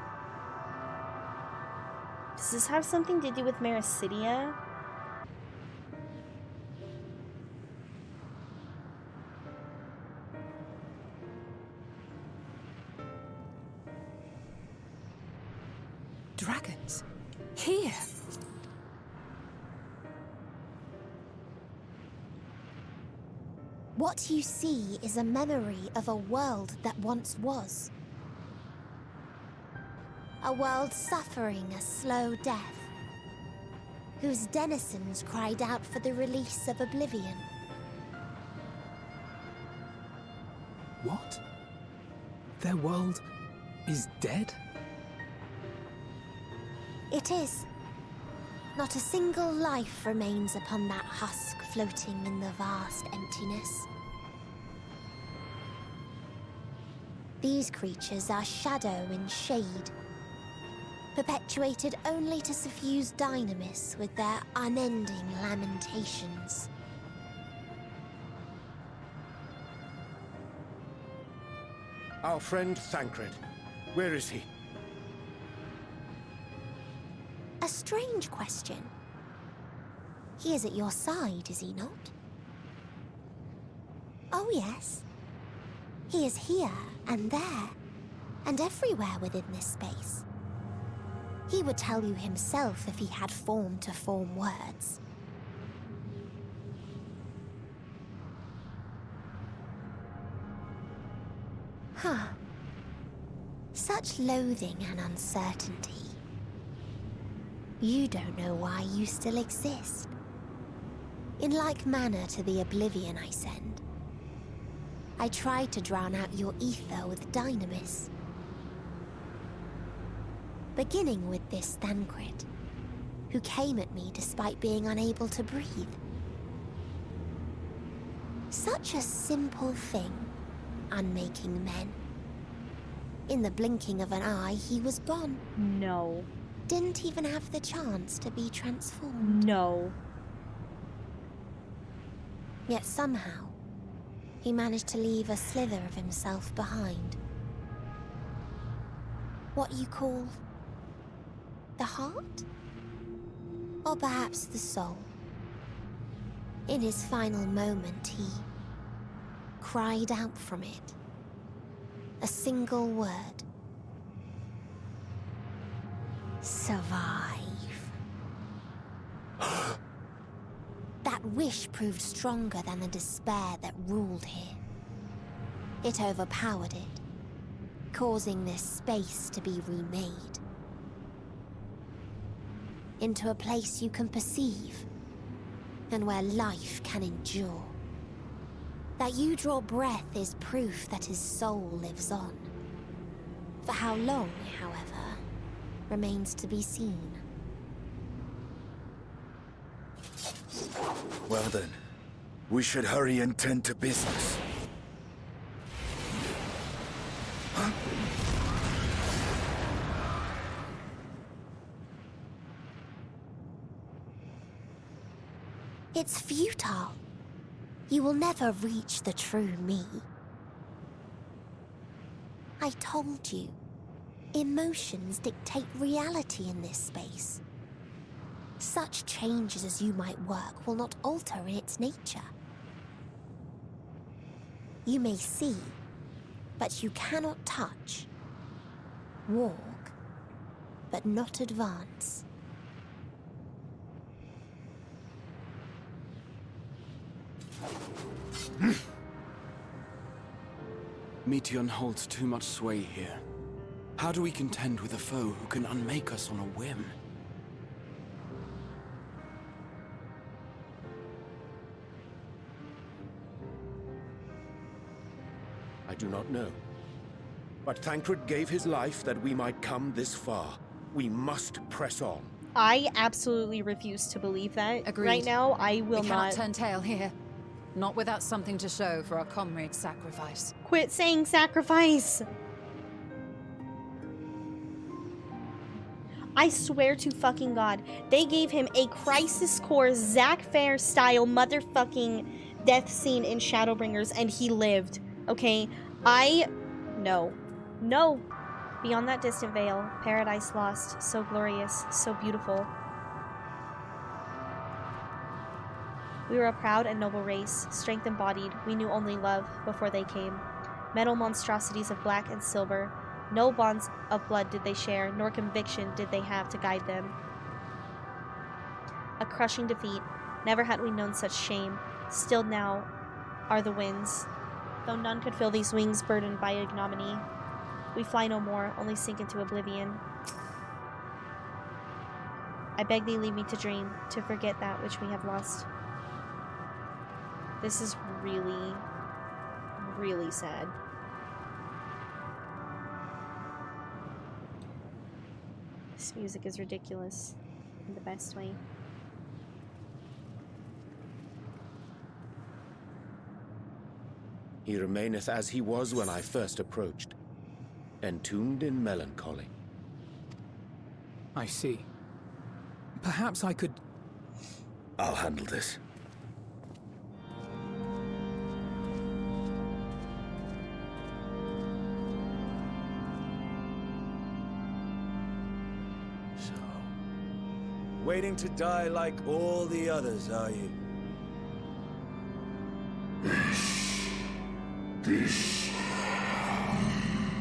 Does this have something to do with Mericidia? Dragons? Here? What you see is a memory of a world that once was. A world suffering a slow death, whose denizens cried out for the release of oblivion. What? Their world is dead? It is. Not a single life remains upon that husk floating in the vast emptiness. These creatures are shadow and shade, perpetuated only to suffuse dynamis with their unending lamentations. Our friend Thancred. Where is he? A strange question. He is at your side, is he not? Oh yes. He is here and there, and everywhere within this space. He would tell you himself if he had form to form words. Huh. Such loathing and uncertainty. You don't know why you still exist. In like manner to the oblivion I send, I tried to drown out your ether with dynamis. Beginning with this Thancred, who came at me despite being unable to breathe. Such a simple thing, unmaking men. In the blinking of an eye, he was gone. No. Didn't even have the chance to be transformed. No. Yet somehow, he managed to leave a slither of himself behind. What you call the heart? Or perhaps the soul. In his final moment, he cried out from it. A single word. Survive. That wish proved stronger than the despair that ruled here. It overpowered it, causing this space to be remade. Into a place you can perceive, and where life can endure. That you draw breath is proof that his soul lives on. For how long, however, remains to be seen. Well then, we should hurry and tend to business. Huh? It's futile. You will never reach the true me. I told you, emotions dictate reality in this space. Such changes as you might work will not alter in its nature. You may see, but you cannot touch. Walk, but not advance. Meteion holds too much sway here. How do we contend with a foe who can unmake us on a whim? do not know. But Thancred gave his life that we might come this far. We must press on. I absolutely refuse to believe that. Agreed. Right now, I will we not. cannot turn tail here. Not without something to show for our comrade's sacrifice. Quit saying sacrifice! I swear to fucking God, they gave him a Crisis Core Zack Fair style motherfucking death scene in Shadowbringers and he lived. Okay? No. No. Beyond that distant veil, paradise lost, so glorious, so beautiful. We were a proud and noble race, strength embodied, we knew only love before they came. Metal monstrosities of black and silver, no bonds of blood did they share, nor conviction did they have to guide them. A crushing defeat, never had we known such shame, stilled now are the winds, though none could fill these wings burdened by ignominy. We fly no more, only sink into oblivion. I beg thee leave me to dream, to forget that which we have lost. This is really, really sad. This music is ridiculous in the best way. He remaineth as he was when I first approached, entombed in melancholy. I see. Perhaps I could... I'll handle this. Waiting to die like all the others, are you?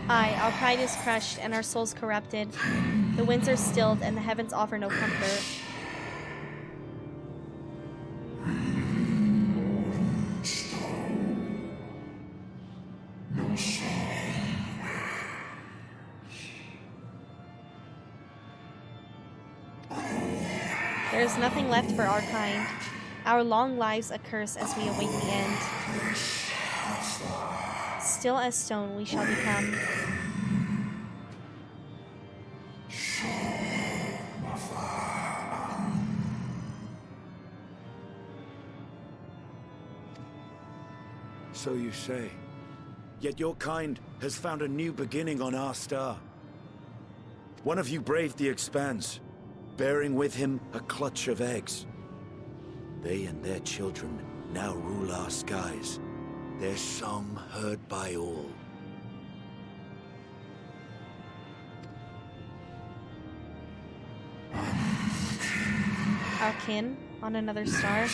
Aye, our pride is crushed and our souls corrupted. The winds are stilled and the heavens offer no comfort. There is nothing left for our kind. Our long lives a curse as we await the end. Still as stone we shall become. So you say. Yet your kind has found a new beginning on our star. One of you braved the expanse, bearing with him a clutch of eggs. They and their children now rule our skies, their song heard by all. Our kin on another star.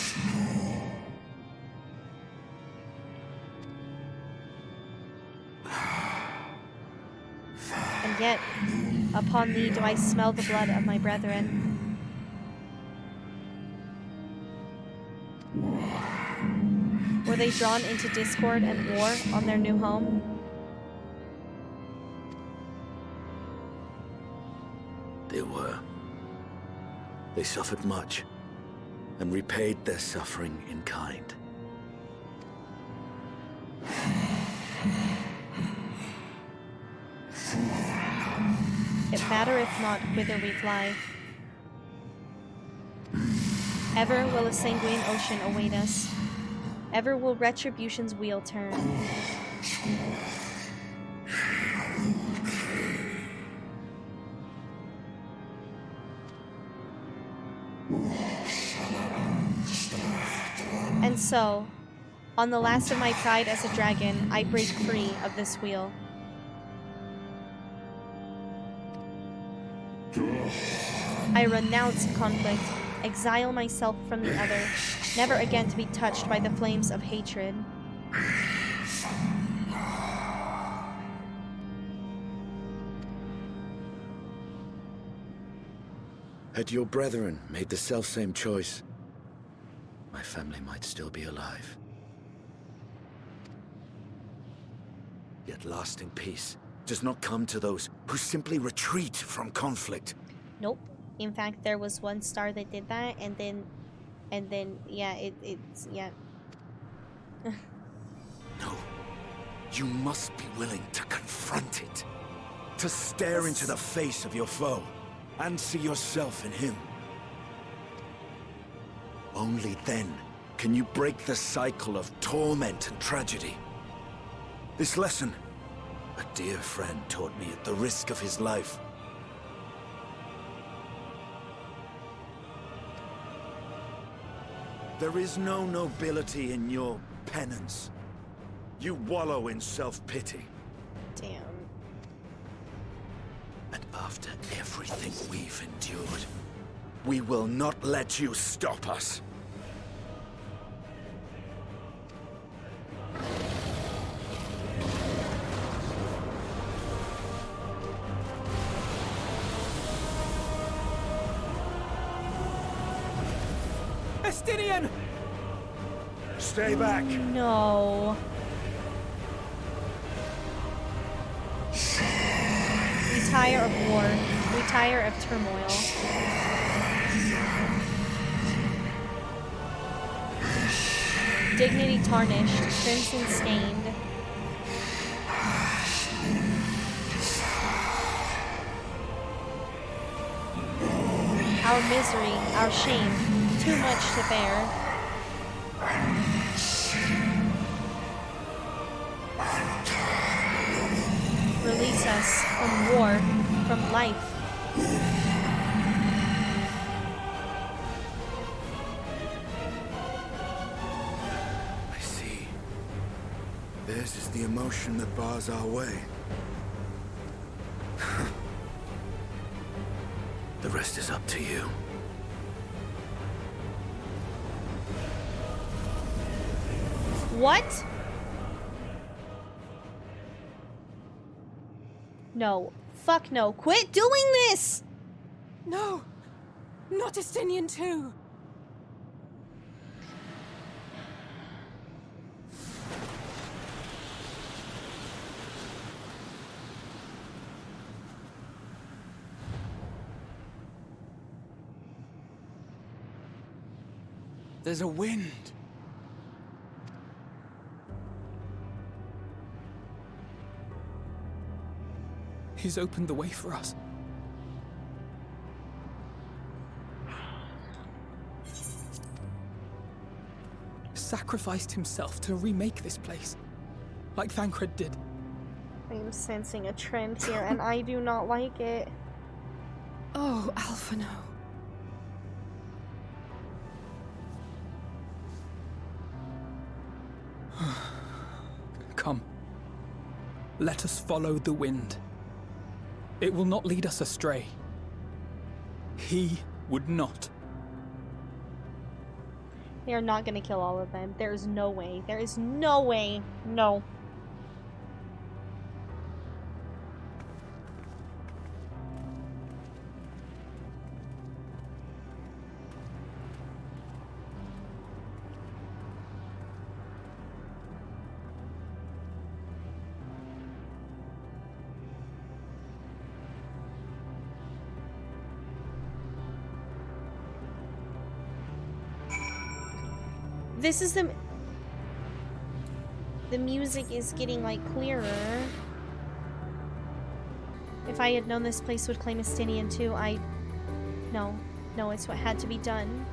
And yet, upon thee do I smell the blood of my brethren. Were they drawn into discord and war on their new home? They were. They suffered much, and repaid their suffering in kind. It mattereth not whither we fly. Ever will a sanguine ocean await us. Ever will retribution's wheel turn. And so, on the last of my pride as a dragon, I break free of this wheel. I renounce conflict, exile myself from the other, never again to be touched by the flames of hatred. Had your brethren made the selfsame choice, my family might still be alive. Yet lasting peace does not come to those who simply retreat from conflict. Nope. In fact, there was one star that did that, and then, yeah, it's, yeah. No. You must be willing to confront it. To stare into the face of your foe, and see yourself in him. Only then can you break the cycle of torment and tragedy. This lesson, a dear friend taught me at the risk of his life. There is no nobility in your penance. You wallow in self-pity. Damn. And after everything we've endured, we will not let you stop us. Estinian! Stay back! No. We tire of war. We tire of turmoil. Dignity tarnished, crimson stained. Our misery, our shame, too much to bear. Release us from war, from life. I see. Theirs is the emotion that bars our way. The rest is up to you. What? No. Fuck no. Quit doing this! No! Not Estinian too! There's a wind. He's opened the way for us. Sacrificed himself to remake this place, like Thancred did. I am sensing a trend here, and I do not like it. Oh, Alphino. Come. Let us follow the wind. It will not lead us astray. He would not. They are not gonna kill all of them. There is no way. There is no way. No. This is the music is getting like clearer. If I had known this place would claim Estinian too, no, it's what had to be done.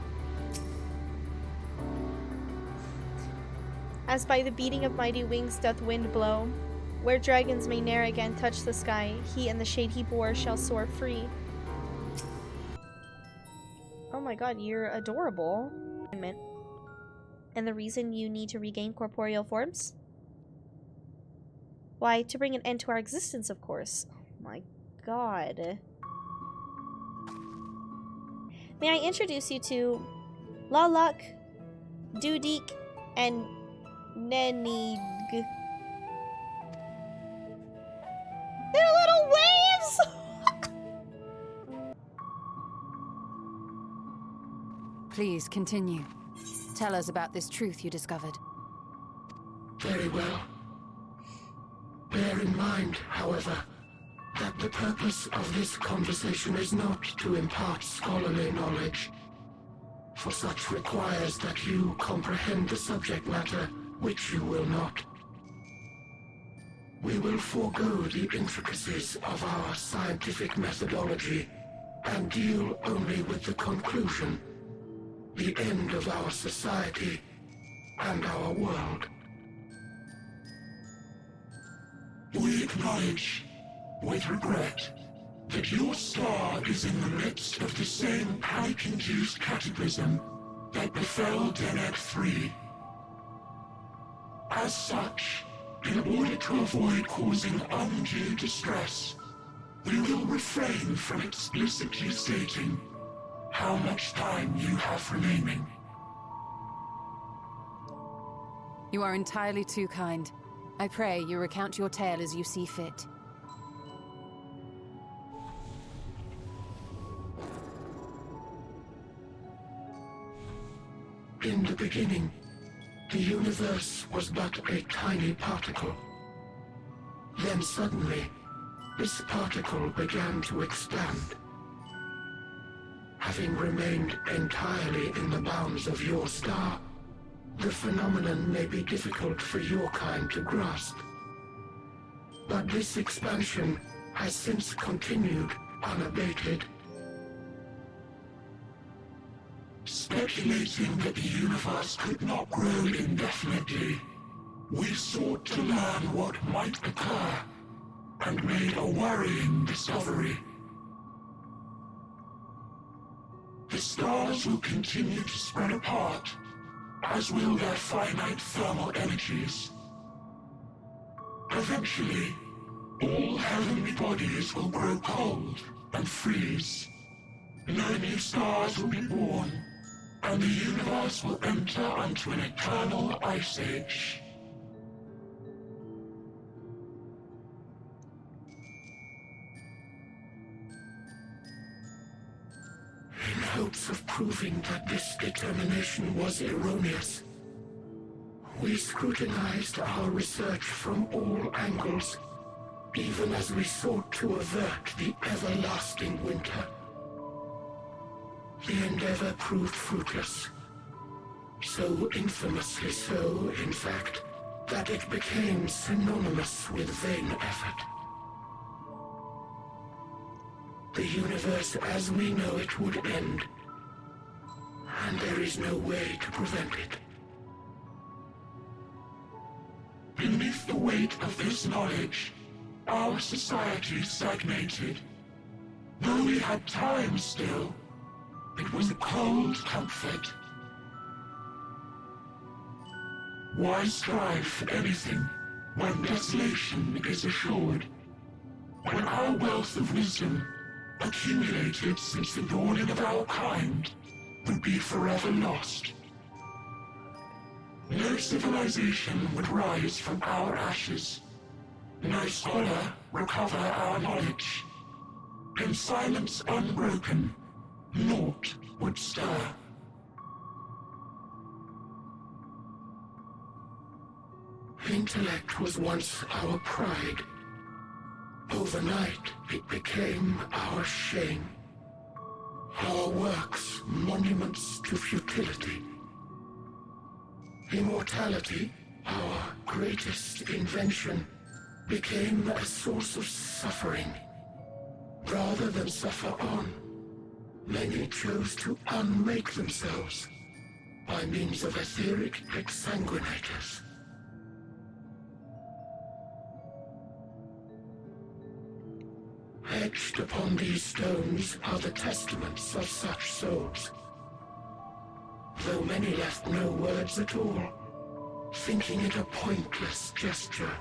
As by the beating of mighty wings doth wind blow, where dragons may ne'er again touch the sky, he and the shade he bore shall soar free. Oh my god, you're adorable. And the reason you need to regain corporeal forms? Why, to bring an end to our existence, of course. Oh my god. May I introduce you to Lalak, Dudik, and Nenig. They're little waves! Please continue. Tell us about this truth you discovered. Very well. Bear in mind, however, that the purpose of this conversation is not to impart scholarly knowledge, for such requires that you comprehend the subject matter, which you will not. We will forego the intricacies of our scientific methodology and deal only with the conclusion, the end of our society and our world. We acknowledge, with regret, that your star is in the midst of the same panic-induced cataclysm that befell Deneb 3. As such, in order to avoid causing undue distress, we will refrain from explicitly stating how much time you have remaining. You are entirely too kind. I pray you recount your tale as you see fit. In the beginning, the universe was but a tiny particle. Then suddenly, this particle began to expand. Having remained entirely in the bounds of your star, the phenomenon may be difficult for your kind to grasp. But this expansion has since continued unabated. Speculating that the universe could not grow indefinitely, we sought to learn what might occur, and made a worrying discovery. The stars will continue to spread apart, as will their finite thermal energies. Eventually, all heavenly bodies will grow cold and freeze. No new stars will be born, and the universe will enter onto an eternal ice age. In hopes of proving that this determination was erroneous, we scrutinized our research from all angles, even as we sought to avert the everlasting winter. The endeavor proved fruitless. So infamously so, in fact, that it became synonymous with vain effort. The universe as we know it would end, and there is no way to prevent it. Beneath the weight of this knowledge, our society stagnated. Though we had time still, it was a cold comfort. Why strive for anything when desolation is assured? When our wealth of wisdom, accumulated since the dawning of our kind, would be forever lost. No civilization would rise from our ashes. No scholar recover our knowledge. In silence unbroken, naught would stir. Intellect was once our pride. Overnight, it became our shame. Our works, monuments to futility. Immortality, our greatest invention, became a source of suffering. Rather than suffer on, many chose to unmake themselves by means of etheric exsanguinators. Etched upon these stones are the testaments of such souls. Though many left no words at all, thinking it a pointless gesture.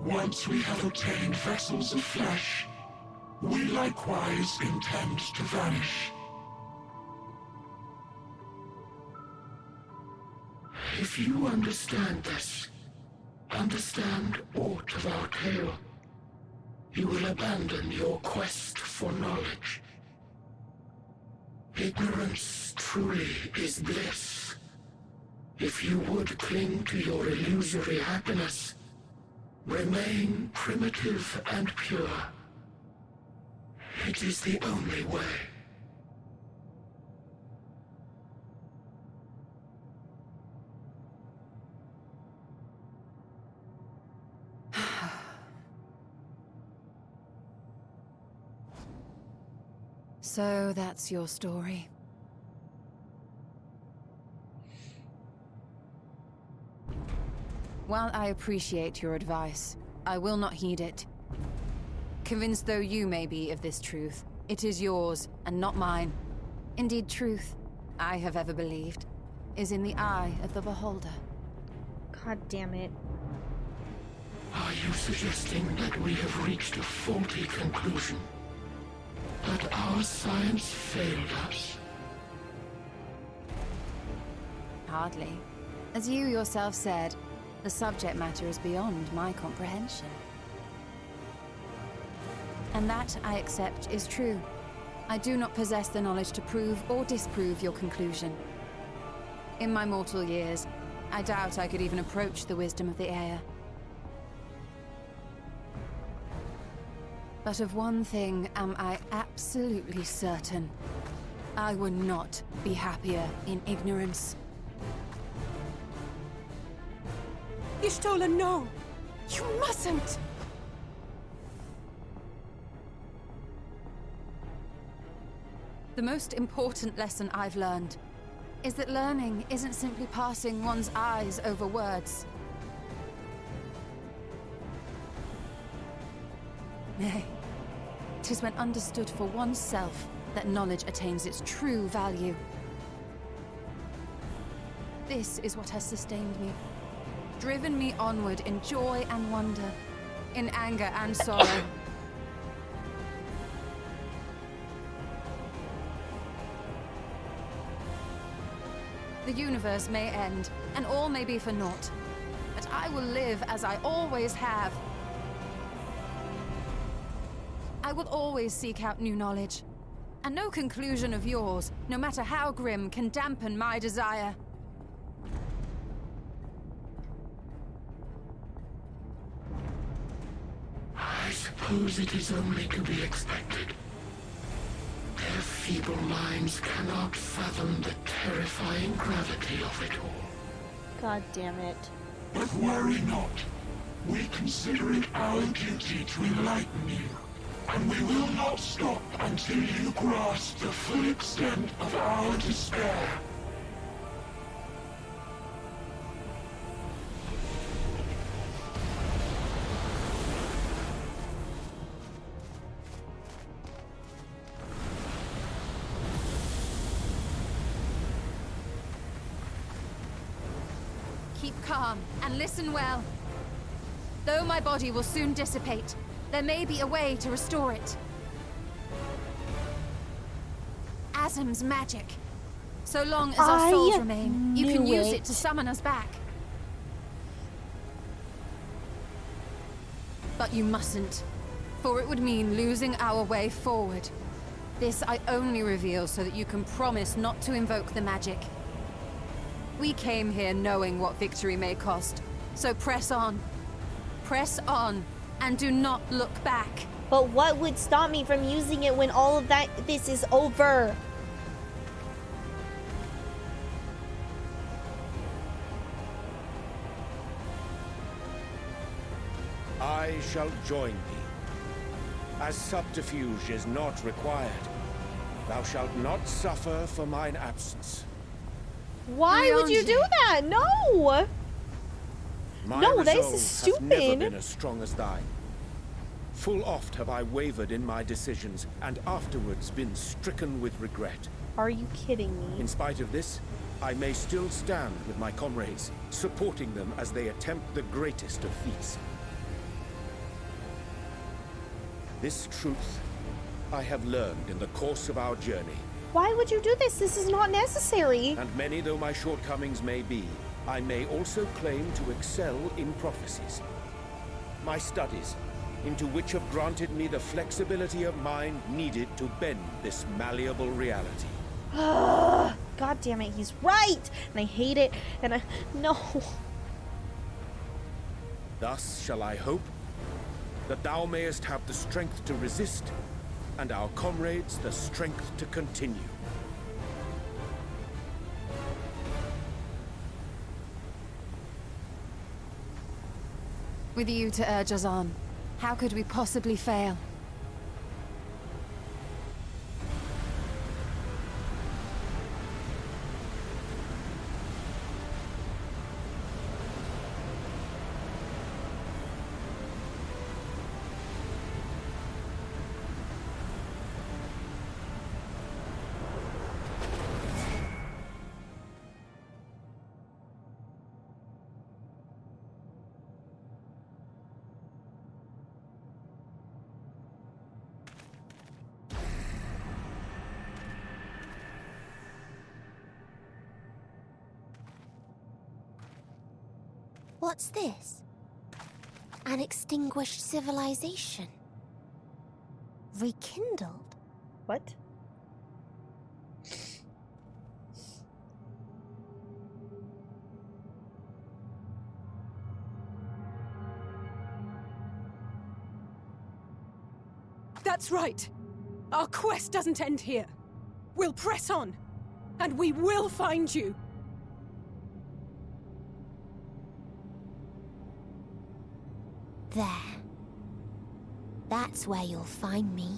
Once we have obtained vessels of flesh, we likewise intend to vanish. If you understand this, understand aught of our tale, you will abandon your quest for knowledge. Ignorance truly is bliss. If you would cling to your illusory happiness, remain primitive and pure. It is the only way. So that's your story. While I appreciate your advice, I will not heed it. Convinced though you may be of this truth, it is yours and not mine. Indeed, truth, I have ever believed, is in the eye of the beholder. God damn it. Are you suggesting that we have reached a faulty conclusion? That our science failed us? Hardly. As you yourself said, the subject matter is beyond my comprehension. And that, I accept, is true. I do not possess the knowledge to prove or disprove your conclusion. In my mortal years, I doubt I could even approach the wisdom of the air. But of one thing am I absolutely certain. I would not be happier in ignorance. Y'shtola, no! You mustn't! The most important lesson I've learned is that learning isn't simply passing one's eyes over words. Nay, 'tis when understood for oneself that knowledge attains its true value. This is what has sustained me, driven me onward in joy and wonder, in anger and sorrow. The universe may end, and all may be for naught, but I will live as I always have. I will always seek out new knowledge, and no conclusion of yours, no matter how grim, can dampen my desire. I suppose it is only to be expected. Their feeble minds cannot fathom the terrifying gravity of it all. God damn it. But worry not. We consider it our duty to enlighten you. And we will not stop until you grasp the full extent of our despair. Keep calm and listen well. Though my body will soon dissipate, there may be a way to restore it. Asm's magic. So long as our souls remain, you can use it to summon us back. But you mustn't, for it would mean losing our way forward. This I only reveal so that you can promise not to invoke the magic. We came here knowing what victory may cost, so press on. Press on, and do not look back. But what would stop me from using it when all of this is over? I shall join thee. As subterfuge is not required, thou shalt not suffer for mine absence. Why would you do that? No! My no, this resolve is stupid. hath never been as strong as thine. Full oft have I wavered in my decisions, and afterwards been stricken with regret. Are you kidding me? In spite of this, I may still stand with my comrades, supporting them as they attempt the greatest of feats. This truth I have learned in the course of our journey. Why would you do this? This is not necessary. And many though my shortcomings may be, I may also claim to excel in prophecies. My studies, into which have granted me the flexibility of mind needed to bend this malleable reality. God damn it, he's right! And I hate it, and no. Thus shall I hope that thou mayest have the strength to resist, and our comrades the strength to continue. With you to urge us on, how could we possibly fail? What's this? An extinguished civilization. Rekindled. What? That's right. Our quest doesn't end here. We'll press on, and we will find you. There. That's where you'll find me.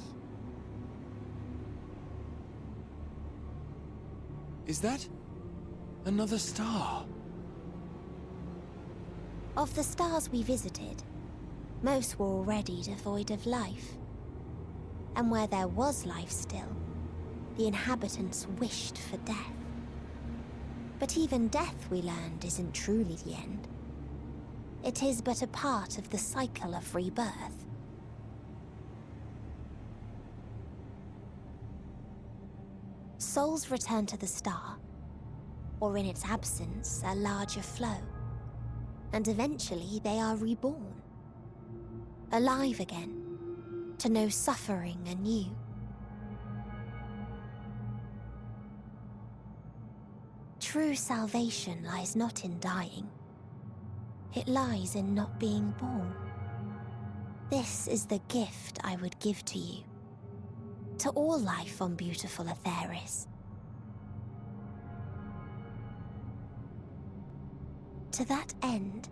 Is that another star? Of the stars we visited, most were already devoid of life. And where there was life still, the inhabitants wished for death. But even death, we learned, isn't truly the end. It is but a part of the cycle of rebirth. Souls return to the star, or in its absence, a larger flow. And eventually they are reborn. Alive again, to know suffering anew. True salvation lies not in dying. It lies in not being born. This is the gift I would give to you. To all life on beautiful Aetheris. To that end,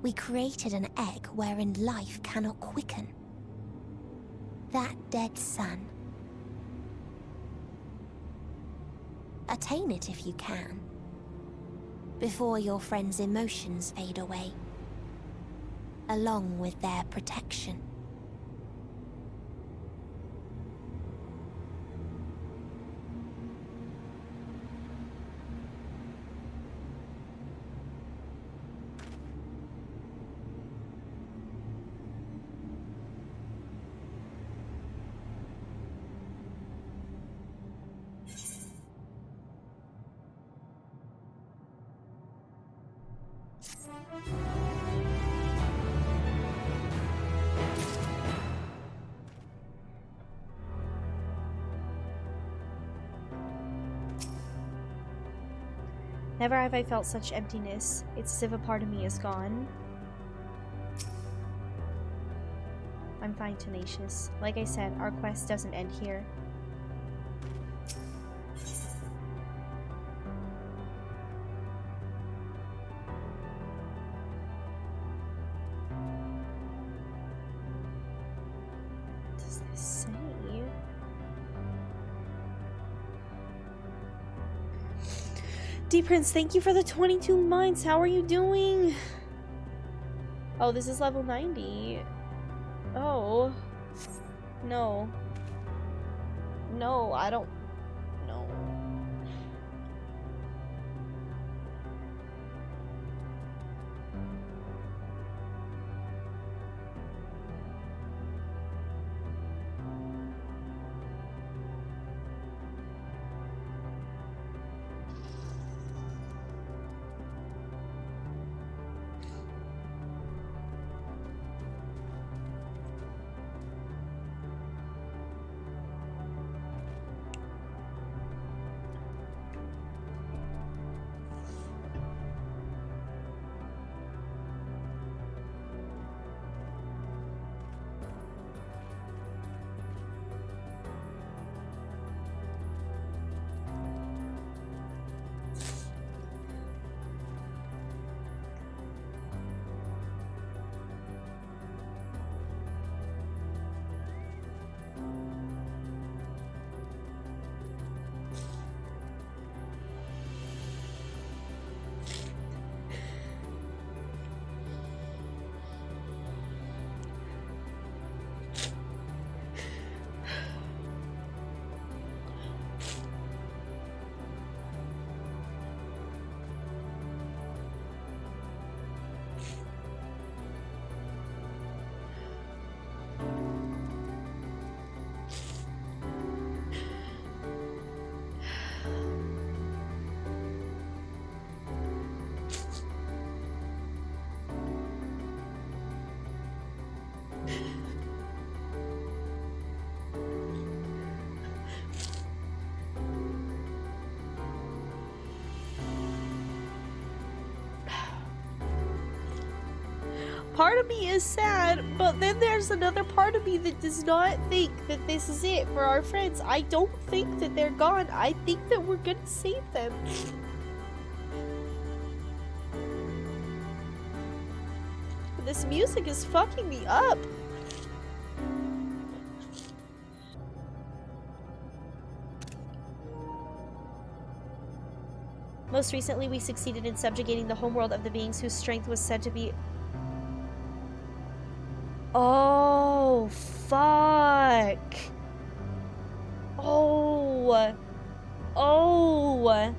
we created an egg wherein life cannot quicken. That dead sun. Attain it if you can, before your friends' emotions fade away, along with their protection. Never have I felt such emptiness. It's as if a part of me is gone. I'm fine, Tenacious. Like I said, our quest doesn't end here. What does this say? D Prince, thank you for the 22 months. How are you doing? Oh, this is level 90. Oh. No. No, I don't. No. of me is sad, but then there's another part of me that does not think that this is it for our friends. I don't think that they're gone. I think that we're gonna save them. This music is fucking me up. Most recently, we succeeded in subjugating the homeworld of the beings whose strength was said to be... Oh, fuck. Oh. Oh.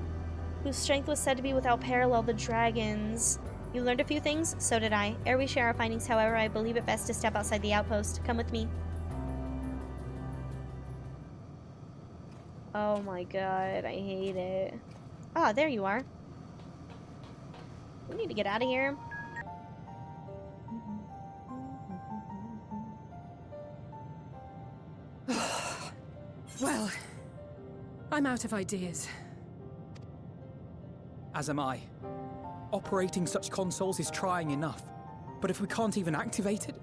Whose strength was said to be without parallel, the dragons. You learned a few things? So did I. Ere we share our findings, however, I believe it best to step outside the outpost. Come with me. Oh my god, I hate it. Ah, there you are. We need to get out of here. Well, I'm out of ideas. As am I. Operating such consoles is trying enough. But if we can't even activate it...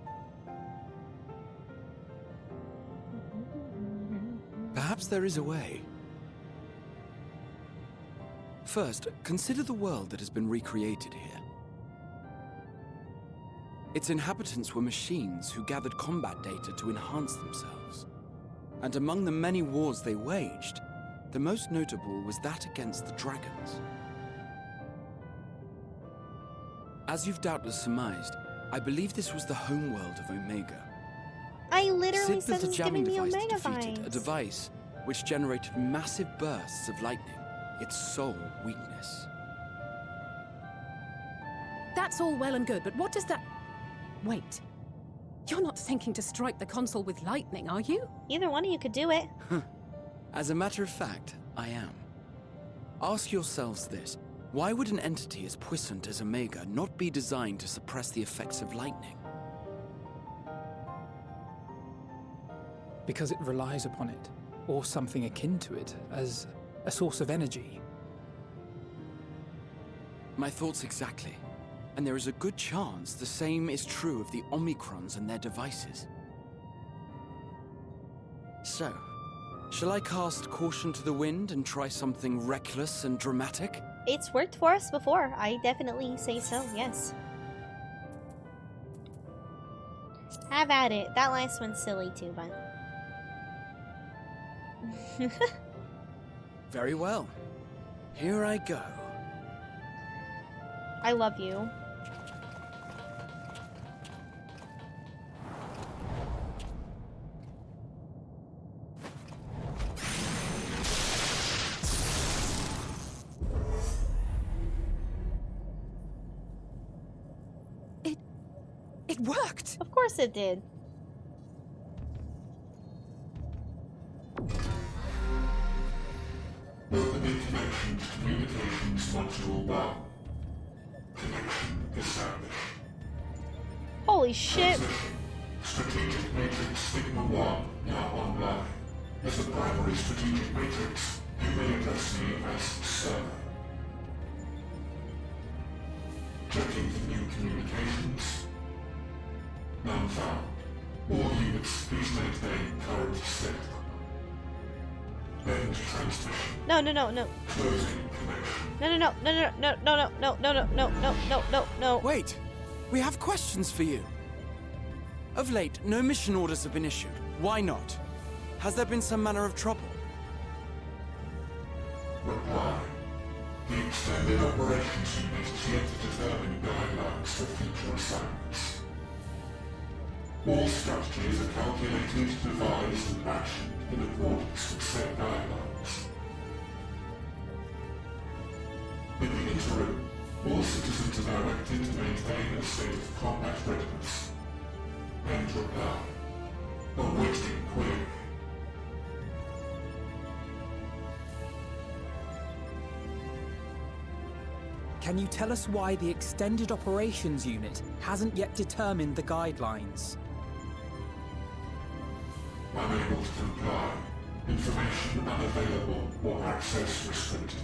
Perhaps there is a way. First, consider the world that has been recreated here. Its inhabitants were machines who gathered combat data to enhance themselves. And among the many wars they waged, the most notable was that against the dragons. As you've doubtless surmised, I believe this was the homeworld of Omega. I literally Sid said built a it's jamming giving me device to Omega defeat it, a vibes. device which generated massive bursts of lightning, its sole weakness. That's all well and good, but what does that... Wait. You're not thinking to strike the console with lightning, are you? Either one of you could do it. As a matter of fact, I am. Ask yourselves this. Why would an entity as puissant as Omega not be designed to suppress the effects of lightning? Because it relies upon it, or something akin to it, as a source of energy. My thoughts exactly. And there is a good chance the same is true of the Omicrons and their devices. So, shall I cast caution to the wind and try something reckless and dramatic? It's worked for us before. I definitely say so, yes. Have at it. That last one's silly too, but... Very well. Here I go. I love you. It worked! Of course it did. Open information to communications module 1. Connection established. Holy shit. Strategic Matrix Sigma 1 now online. As a primary strategic matrix, you may address me as Sir. Checking for new communications. None found. All units, please maintain current state. End transmission. No. Closing connection. No. Wait! We have questions for you. Of late, no mission orders have been issued. Why not? Has there been some manner of trouble? Reply. The Extended Operations Unit is yet to determine guidelines for future assignments. All strategies are calculated, devised, and actioned in accordance with said guidelines. In the interim, all citizens are directed to maintain a state of combat readiness. End reply. Awaiting query. Can you tell us why the Extended Operations Unit hasn't yet determined the guidelines? Unable to comply. Information unavailable or access restricted.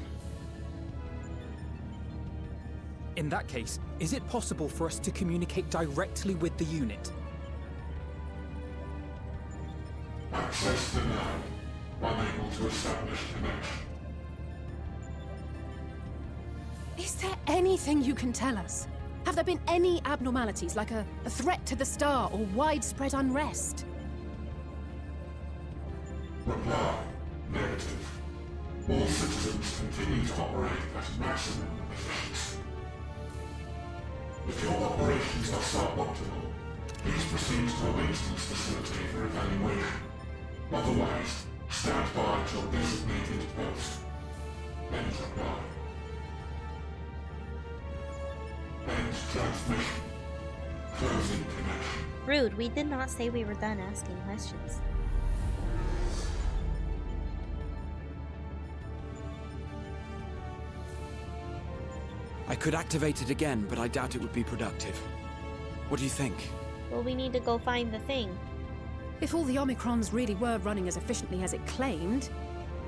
In that case, is it possible for us to communicate directly with the unit? Access denied. Unable to establish connection. Is there anything you can tell us? Have there been any abnormalities, like a threat to the star or widespread unrest? Reply. Negative. All citizens continue to operate at maximum efficiency. If your operations are suboptimal, please proceed to a maintenance facility for evaluation. Otherwise, stand by at your designated post. End reply. End transmission. Closing connection. Rude, we did not say we were done asking questions. I could activate it again, but I doubt it would be productive. What do you think? Well, we need to go find the thing. If all the Omicrons really were running as efficiently as it claimed,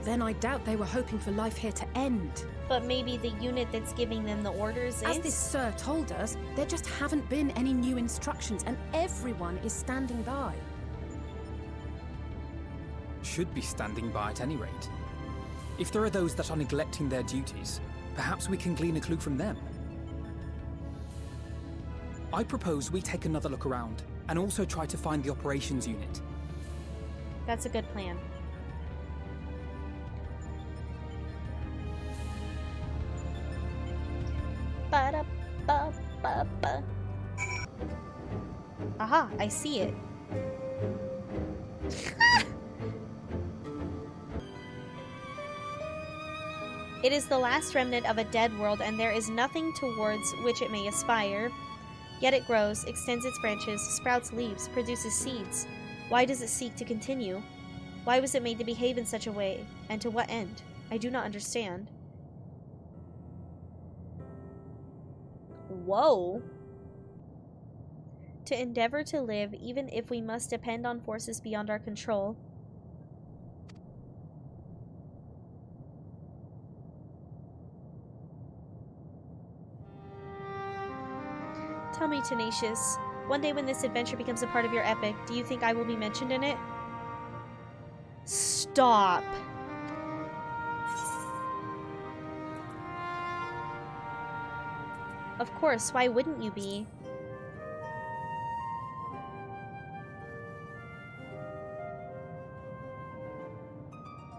then I doubt they were hoping for life here to end. But maybe the unit that's giving them the orders is? As this sir told us, there just haven't been any new instructions, and everyone is standing by. Should be standing by at any rate. If there are those that are neglecting their duties, perhaps we can glean a clue from them. I propose we take another look around, and also try to find the operations unit. That's a good plan. Ba-da-ba-ba-ba. Aha, I see it. It is the last remnant of a dead world, and there is nothing towards which it may aspire. Yet it grows, extends its branches, sprouts leaves, produces seeds. Why does it seek to continue? Why was it made to behave in such a way? And to what end? I do not understand. Whoa. To endeavor to live, even if we must depend on forces beyond our control. Tell me, Tenacious, one day when this adventure becomes a part of your epic, do you think I will be mentioned in it? Stop. Of course, why wouldn't you be?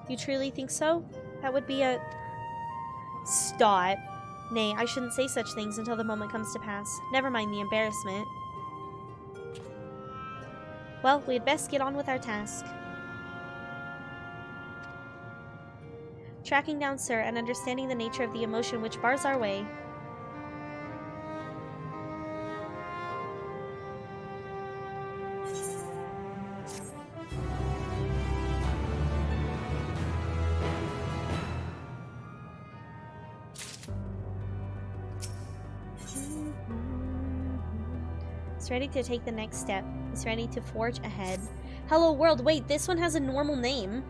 You truly think so? That would be a... Stop. Nay, I shouldn't say such things until the moment comes to pass. Never mind the embarrassment. Well, we had best get on with our task. Tracking down Sir and understanding the nature of the emotion which bars our way. Ready to take the next step. He's ready to forge ahead. Hello world, wait, this one has a normal name.